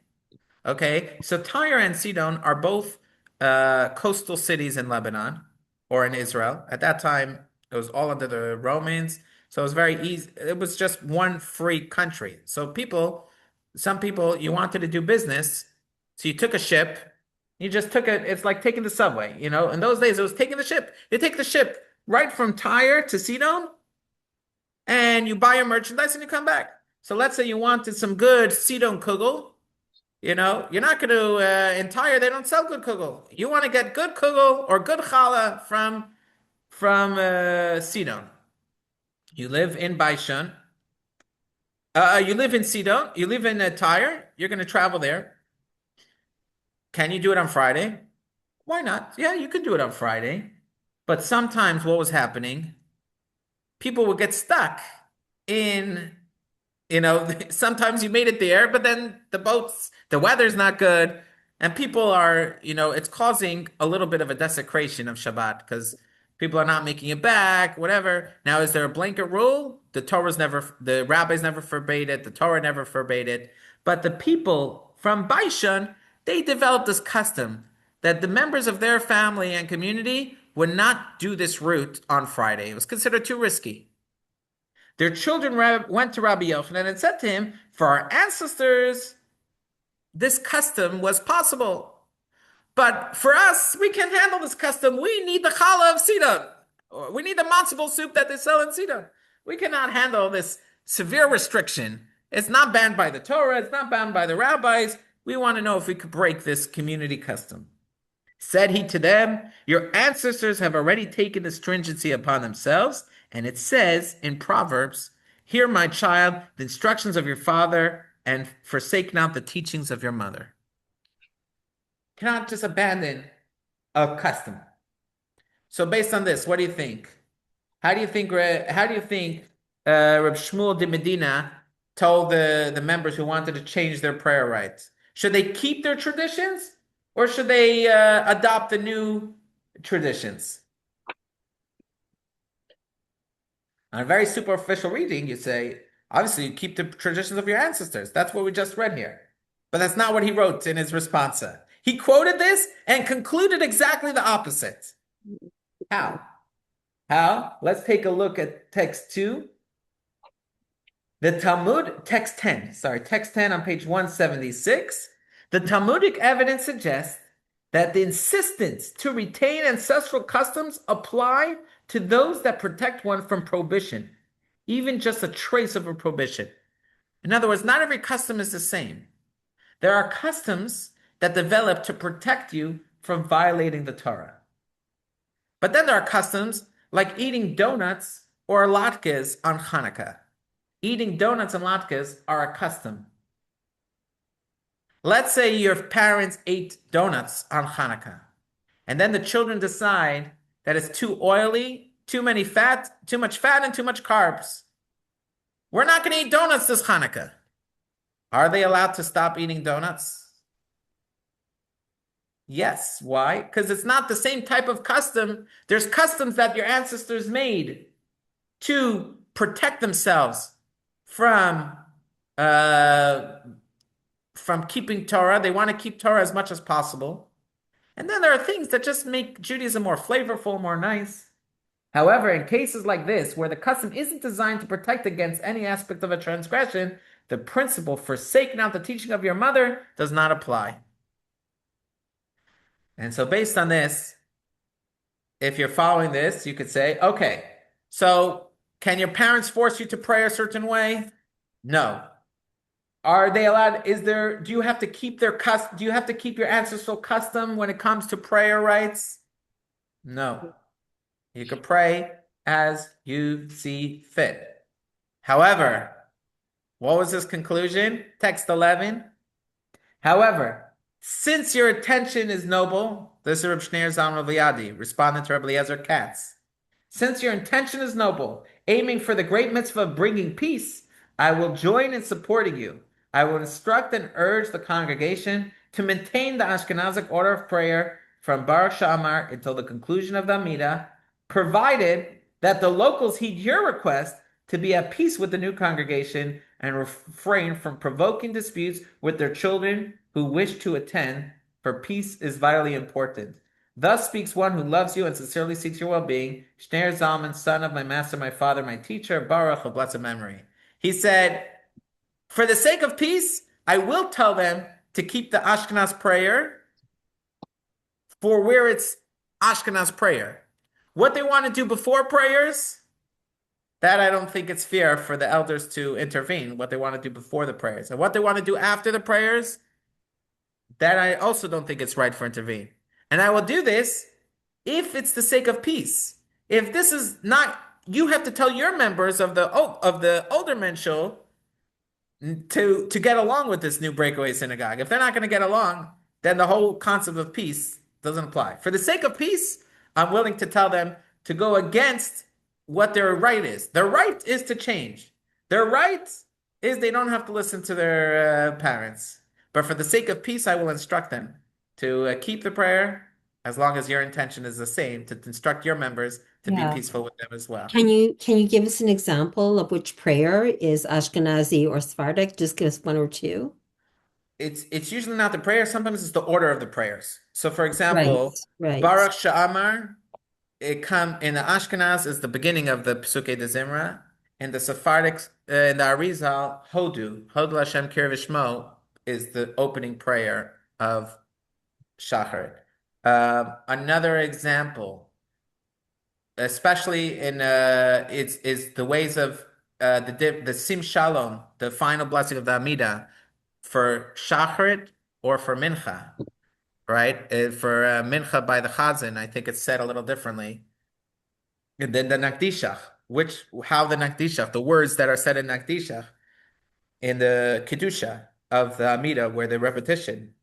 Okay. So Tyre and Sidon are both coastal cities in Lebanon or in Israel. At that time, it was all under the Romans. So it was very easy. It was just one free country. So some people, you wanted to do business. So you took a ship. You just took it. It's like taking the subway, In those days, it was taking the ship. You take the ship right from Tyre to Sidon, and you buy your merchandise and you come back. So let's say you wanted some good Sidon kugel. You're not going to, in Tyre, they don't sell good kugel. You want to get good kugel or good challah from Sidon. You live in Baishan. You live in Sidon. You live in Tyre. You're going to travel there. Can you do it on Friday? Why not? Yeah, you can do it on Friday. But sometimes what was happening, people would get stuck in, sometimes you made it there, but then the weather's not good, and people are, it's causing a little bit of a desecration of Shabbat because people are not making it back, whatever. Now, is there a blanket rule? The rabbis never forbade it, the Torah never forbade it, but the people from Baishan, they developed this custom that the members of their family and community would not do this route on Friday. It was considered too risky. Their children went to Rabbi Yochanan and said to him, for our ancestors, this custom was possible. But for us, we can't handle this custom. We need the challah of Sidon. We need the matzo soup that they sell in Sidon. We cannot handle this severe restriction. It's not banned by the Torah. It's not banned by the rabbis. We want to know if we could break this community custom. Said he to them, your ancestors have already taken the stringency upon themselves. And it says in Proverbs, hear, my child, the instructions of your father, and forsake not the teachings of your mother. Cannot just abandon a custom. So based on this, what do you think? How do you think Reb Shmuel de Medina told the members who wanted to change their prayer rites? Should they keep their traditions or should they adopt the new traditions? On a very superficial reading, you say, obviously, you keep the traditions of your ancestors. That's what we just read here. But that's not what he wrote in his responsa. He quoted this and concluded exactly the opposite. How? How? Let's take a look at text 2. The Talmud, text 10 on page 176. The Talmudic evidence suggests that the insistence to retain ancestral customs apply to those that protect one from prohibition, even just a trace of a prohibition. In other words, not every custom is the same. There are customs that develop to protect you from violating the Torah. But then there are customs like eating donuts or latkes on Hanukkah. Eating donuts and latkes are a custom. Let's say your parents ate donuts on Hanukkah, and then the children decide that it's too oily, too much fat, and too much carbs. We're not going to eat donuts this Hanukkah. Are they allowed to stop eating donuts? Yes. Why? Because it's not the same type of custom. There's customs that your ancestors made to protect themselves from keeping Torah. They want to keep Torah as much as possible. And then there are things that just make Judaism more flavorful, more nice. However, in cases like this, where the custom isn't designed to protect against any aspect of a transgression, the principle forsake not the teaching of your mother does not apply. And so based on this, if you're following this, you could say, okay, so can your parents force you to pray a certain way? No. Are they allowed? Do you have to keep do you have to keep your ancestral custom when it comes to prayer rites? No. You could pray as you see fit. However, what was his conclusion? Text 11. However, since your intention is noble, this is Reb Shneir Zalman of Liadi, responding to Reb Eliezer Katz. Since your intention is noble, aiming for the great mitzvah of bringing peace, I will join in supporting you. I will instruct and urge the congregation to maintain the Ashkenazic order of prayer from Baruch Sha'amar until the conclusion of the Amidah, provided that the locals heed your request to be at peace with the new congregation and refrain from provoking disputes with their children who wish to attend, for peace is vitally important. Thus speaks one who loves you and sincerely seeks your well-being, Shneir Zalman, son of my master, my father, my teacher, Baruch of blessed memory. He said, for the sake of peace, I will tell them to keep the Ashkenaz prayer for where it's Ashkenaz prayer. What they want to do before prayers, that I don't think it's fair for the elders to intervene, what they want to do before the prayers. And what they want to do after the prayers, that I also don't think it's right for intervene. And I will do this if it's the sake of peace. If this is not, you have to tell your members of the older menshul to get along with this new breakaway synagogue. If they're not going to get along, then the whole concept of peace doesn't apply. For the sake of peace, I'm willing to tell them to go against what their right is. Their right is to change. Their right is they don't have to listen to their parents. But for the sake of peace, I will instruct them to keep the prayer as long as your intention is the same, to instruct your members to be peaceful with them as well. Can you give us an example of which prayer is Ashkenazi or Sephardic? Just give us one or two. It's usually not the prayer. Sometimes it's the order of the prayers. So, for example, right. Baruch Sha'amar, in the Ashkenaz is the beginning of the Pesukei de Zimra. In the Sephardics, in the Arizal, Hodu Hashem Kir Vishmo is the opening prayer of Shachar. Another example, especially in is the ways of the Sim Shalom, the final blessing of the Amidah, for Shacharit or for Mincha, right? For Mincha by the Chazan, I think it's said a little differently. And then the Nakdishach, how the Nakdishach, the words that are said in Nakdishach, in the Kedusha of the Amidah, where the repetition,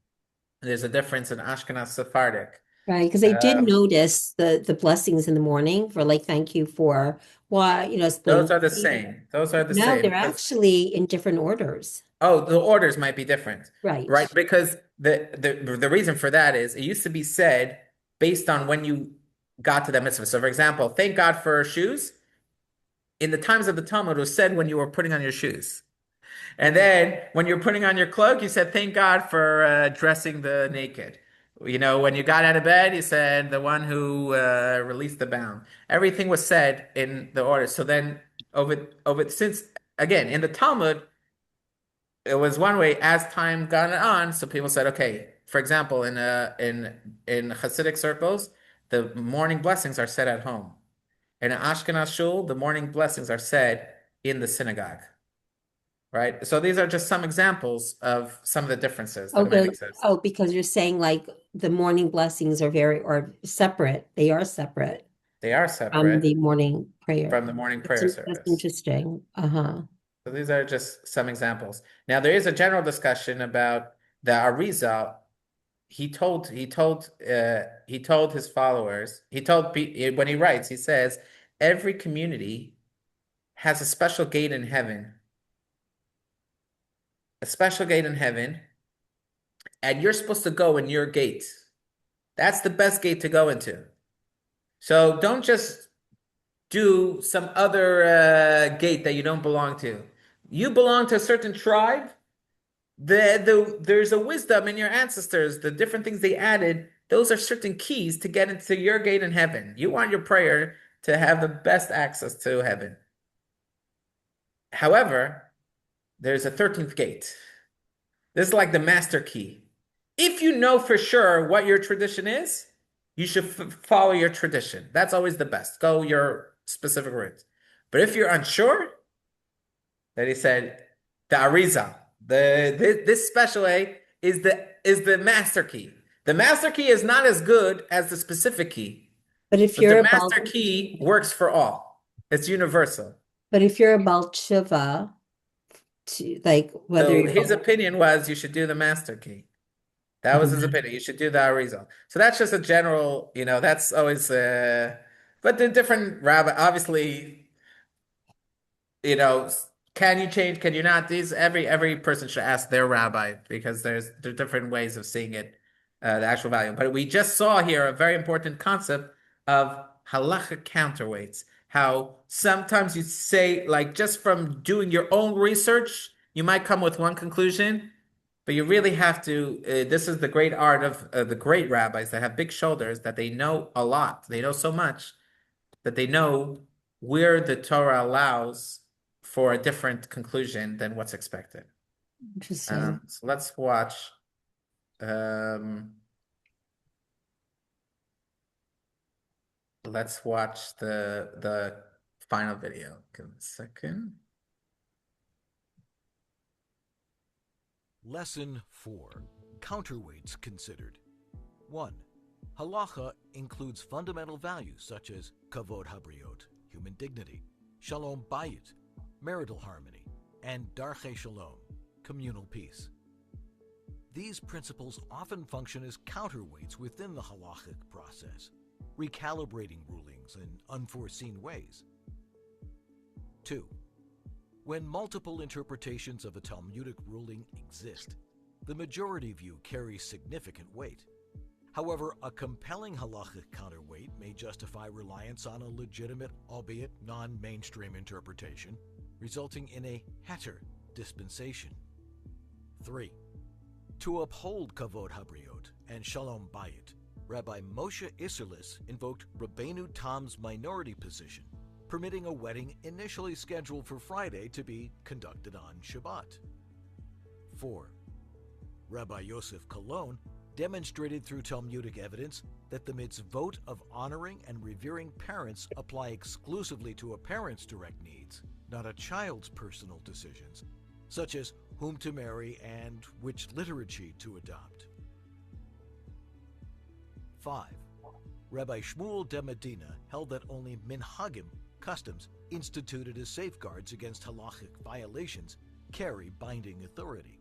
there's a difference in Ashkenaz Sephardic. Right, because they did Um, notice the blessings in the morning for like thank you for why, those splitting. are the same. Those are the No, same they're because actually in different orders. the orders might be different, Right. right? Because the reason for that is it used to be said based on when you got to that mitzvah. So, for example, thank God for shoes. In the times of the Talmud, it was said when you were putting on your shoes. And then when you're putting on your cloak, you said, thank God for dressing the naked. When you got out of bed, you said, the one who released the bound. Everything was said in the order. So then, since, again, in the Talmud, it was one way as time gone on. So people said, okay, for example, in Hasidic circles, the morning blessings are said at home. In Ashkenaz shul, the morning blessings are said in the synagogue. Right? So these are just some examples of some of the differences Oh, that might good. exist. Oh, because you're saying like the morning blessings are separate. They are separate They are from separate the morning prayer. from the morning prayer That's service. interesting. Uh-huh. So these are just some examples. Now there is a general discussion about the Arizal. He told his followers. When he writes, he says every community has a special gate in heaven, a special gate in heaven, and you're supposed to go in your gate. That's the best gate to go into. So don't just do some other gate that you don't belong to. You belong to a certain tribe. There's a wisdom in your ancestors, the different things they added. Those are certain keys to get into your gate in heaven. You want your prayer to have the best access to heaven. However, there's a 13th gate. This is like the master key. If you know for sure what your tradition is, you should follow your tradition. That's always the best. Go your specific route. But if you're unsure, then he said the Ariza, this special way is the master key. The master key is not as good as the specific key, But if but the you're master key works for all. It's universal. about Shiva, to like whether So you're his opinion was you should do the master key. That was his opinion. You should do the Arizal. So that's just a general, that's always, but the different rabbi, obviously, you know, can you change? Can you not? Every person should ask their rabbi because there are different ways of seeing it, the actual value. But we just saw here a very important concept of halacha counterweights. How sometimes you say, like, just from doing your own research, you might come with one conclusion, but you really have to. This is the great art of the great rabbis that have big shoulders, that they know a lot. They know so much that they know where the Torah allows for a different conclusion than what's expected. interesting. So let's watch. Let's watch the final video. Give me a second. Lesson 4. Counterweights considered. 1. Halacha includes fundamental values such as kavod habriot, human dignity, shalom bayit, marital harmony, and darchei shalom, communal peace. These principles often function as counterweights within the halachic process, recalibrating rulings in unforeseen ways. 2. When multiple interpretations of a Talmudic ruling exist, the majority view carries significant weight. However, a compelling halachic counterweight may justify reliance on a legitimate, albeit non-mainstream interpretation, resulting in a heter dispensation. 3. To uphold kavod habriot and shalom bayit, Rabbi Moshe Isserlis invoked Rabbeinu Tam's minority position, permitting a wedding initially scheduled for Friday to be conducted on Shabbat. 4. Rabbi Yosef Cologne demonstrated through Talmudic evidence that the mitzvot of honoring and revering parents apply exclusively to a parent's direct needs, not a child's personal decisions, such as whom to marry and which liturgy to adopt. 5. Rabbi Shmuel de Medina held that only minhagim, customs instituted as safeguards against halachic violations, carry binding authority.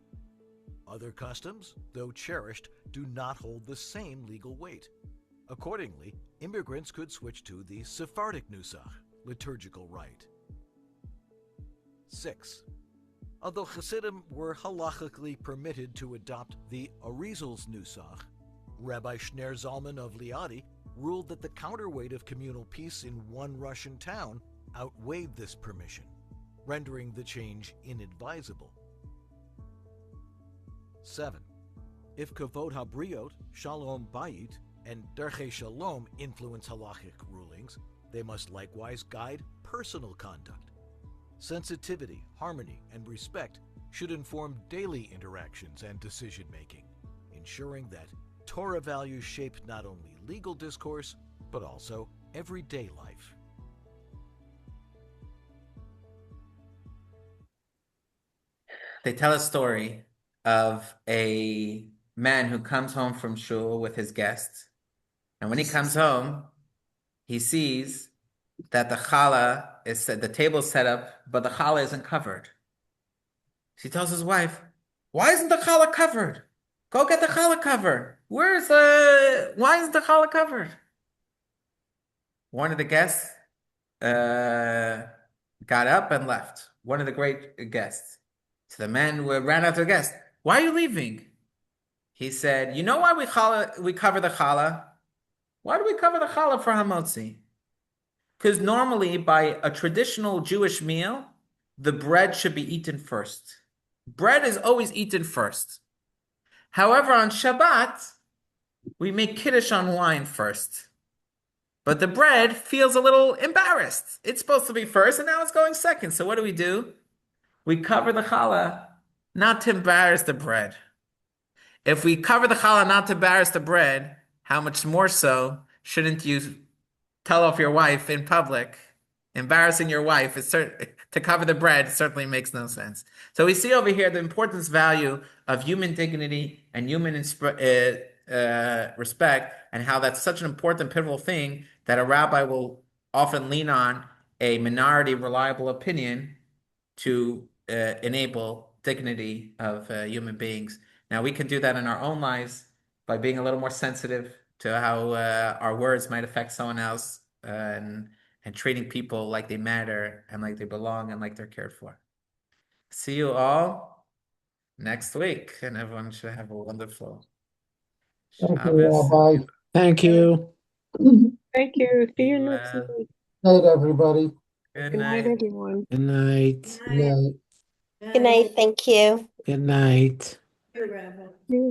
Other customs, though cherished, do not hold the same legal weight. Accordingly, immigrants could switch to the Sephardic Nusach, liturgical rite. 6. Although Hasidim were halachically permitted to adopt the Arizal's Nusach, Rabbi Shner Zalman of Liadi ruled that the counterweight of communal peace in one Russian town outweighed this permission, rendering the change inadvisable. 7. If Kavod HaBriot, Shalom Bayit, and Derche Shalom influence halachic rulings, they must likewise guide personal conduct. Sensitivity, harmony, and respect should inform daily interactions and decision-making, ensuring that Torah values shape not only legal discourse, but also everyday life. They tell a story of a man who comes home from shul with his guests. And when he comes home, he sees that the challah is set, the table is set up, but the challah isn't covered. So he tells his wife, "Why isn't the challah covered? Go get the challah cover. Why isn't the challah covered?" One of the guests got up and left. One of the great guests. So the man ran after the guest. "Why are you leaving?" He said, "You know why we cover the challah? Why do we cover the challah for hamotzi? Because normally, by a traditional Jewish meal, the bread should be eaten first. Bread is always eaten first. However, on Shabbat, we make kiddush on wine first. But the bread feels a little embarrassed. It's supposed to be first, and now it's going second. So what do? We cover the challah not to embarrass the bread. If we cover the challah not to embarrass the bread, how much more so shouldn't you tell off your wife in public? Embarrassing your wife to cover the bread certainly makes no sense. So we see over here the importance value of human dignity and human respect, and how that's such an important, pivotal thing that a rabbi will often lean on a minority reliable opinion to enable dignity of human beings. Now, we can do that in our own lives by being a little more sensitive to how our words might affect someone else, and treating people like they matter and like they belong and like they're cared for. See you all next week, and everyone should have a wonderful Thank you, Shabbos. Rabbi. Thank you. Thank you. See you You, next week. Night, everybody. Good Good night, night. everyone. Good night. Good night. Good night. Thank you. Good night. Rabbi. Yeah.